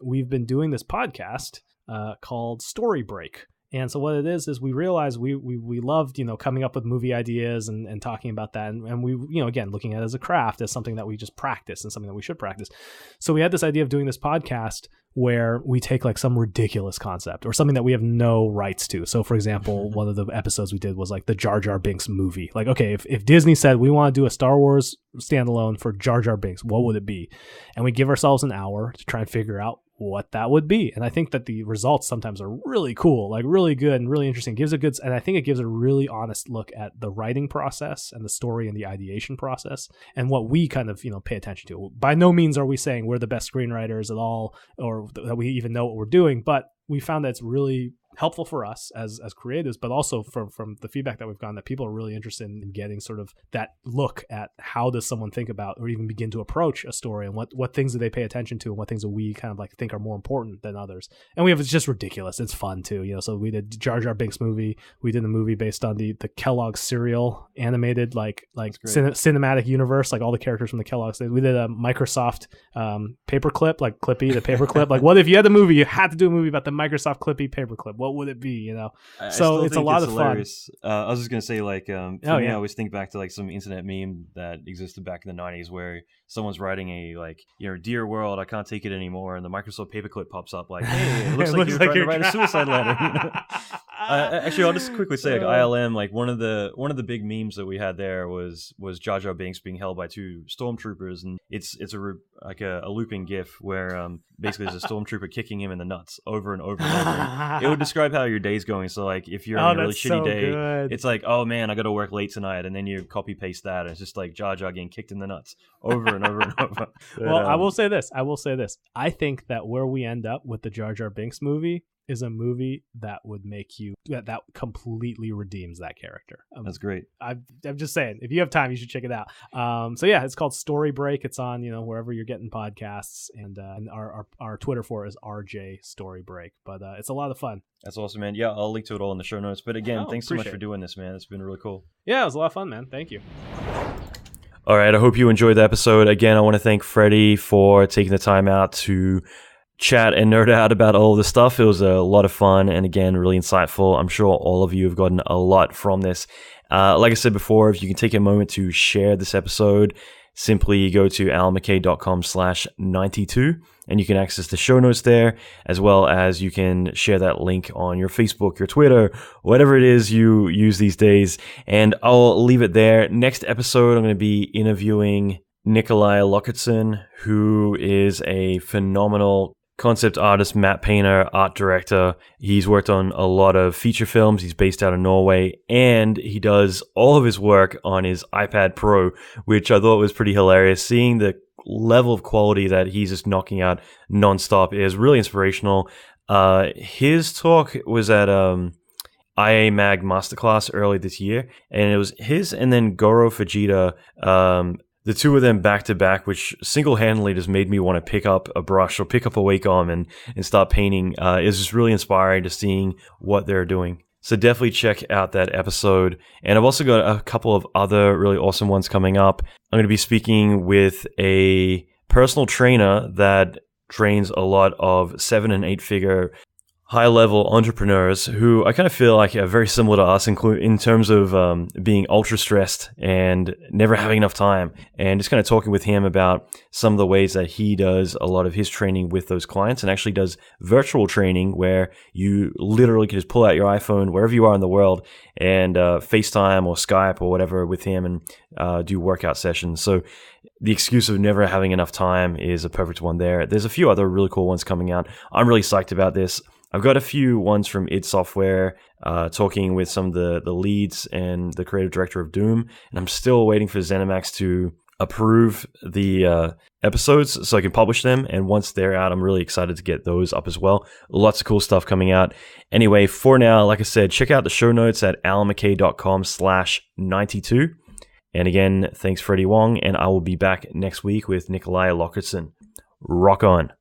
S3: We've been doing this podcast called Story Break. And so what it is we realized we loved, coming up with movie ideas and talking about that. And we, again, looking at it as a craft, as something that we just practice and something that we should practice. So we had this idea of doing this podcast where we take like some ridiculous concept or something that we have no rights to. So for example, one of the episodes we did was like the Jar Jar Binks movie. Like, okay, if Disney said we want to do a Star Wars standalone for Jar Jar Binks, what would it be? And we give ourselves an hour to try and figure out what that would be. And I think that the results sometimes are really cool, like really good and really interesting. And I think it gives a really honest look at the writing process and the story and the ideation process and what we kind of, pay attention to. By no means are we saying we're the best screenwriters at all, or that we even know what we're doing, but we found that it's really helpful for us as creatives, but also from the feedback that we've gotten, that people are really interested in getting sort of that look at how does someone think about or even begin to approach a story, and what things do they pay attention to, and what things do we kind of like think are more important than others. And it's just ridiculous. It's fun too, so we did Jar Jar Binks movie. We did a movie based on the Kellogg's cereal animated like cinematic universe, like all the characters from the Kellogg's. We did a Microsoft paperclip, like Clippy, the paperclip. Like, what if you had a movie, you had to do a movie about the Microsoft Clippy paperclip? What would it be? So it's a lot of hilarious
S1: fun. I was just gonna say, like, for me, I always think back to like some internet meme that existed back in the 90s where someone's writing a like, dear world, I can't take it anymore, and the Microsoft paperclip pops up like, hey, it looks like you're trying to write a suicide letter. Actually, I'll just quickly say, like, ILM, like one of the big memes that we had there was Jar Jar Binks being held by two stormtroopers, and it's a looping GIF where basically there's a stormtrooper kicking him in the nuts over and over and over. It would describe how your day's going. So like if you're having a really shitty day,
S3: good.
S1: It's like, oh man, I got to work late tonight, and then you copy paste that, and it's just like Jar Jar getting kicked in the nuts over and over and over.
S3: Well, I will say this. I think that where we end up with the Jar Jar Binks movie is a movie that would make you that completely redeems that character.
S1: That's great.
S3: I'm just saying, if you have time, you should check it out. So yeah, it's called Story Break. It's on wherever you're getting podcasts, and our Twitter for it is RJ Story Break. But it's a lot of fun.
S1: That's awesome, man. Yeah, I'll link to it all in the show notes. But again, thanks so much for doing this, man. It's been really cool.
S3: Yeah, it was a lot of fun, man. Thank you.
S1: All right, I hope you enjoyed the episode. Again, I want to thank Freddie for taking the time out to chat and nerd out about all of this stuff. It was a lot of fun, and again, really insightful. I'm sure all of you have gotten a lot from this. Like I said before, if you can take a moment to share this episode, simply go to alanmckay.com/92 and you can access the show notes there, as well as you can share that link on your Facebook, your Twitter, whatever it is you use these days. And I'll leave it there. Next episode, I'm going to be interviewing Nicola Watkinson, who is a phenomenal concept artist, matte painter, art director. He's worked on a lot of feature films. He's based out of Norway, and he does all of his work on his iPad Pro, which I thought was pretty hilarious. Seeing the level of quality that he's just knocking out nonstop is really inspirational. His talk was at IA Mag Masterclass early this year, and it was his and then Goro Fujita, the two of them back to back, which single-handedly just made me want to pick up a brush or pick up a Wacom and start painting. It's just really inspiring to seeing what they're doing. So definitely check out that episode. And I've also got a couple of other really awesome ones coming up. I'm going to be speaking with a personal trainer that trains a lot of 7- and 8-figure high-level entrepreneurs who I kind of feel like are very similar to us in terms of being ultra-stressed and never having enough time, and just kind of talking with him about some of the ways that he does a lot of his training with those clients, and actually does virtual training where you literally can just pull out your iPhone wherever you are in the world and FaceTime or Skype or whatever with him and do workout sessions. So the excuse of never having enough time is a perfect one there. There's a few other really cool ones coming out. I'm really psyched about this. I've got a few ones from id Software, talking with some of the leads and the creative director of Doom, and I'm still waiting for ZeniMax to approve the episodes so I can publish them, and once they're out, I'm really excited to get those up as well. Lots of cool stuff coming out. Anyway, for now, like I said, check out the show notes at alanmckay.com/92. And again, thanks Freddie Wong, and I will be back next week with Nicola Watkinson. Rock on.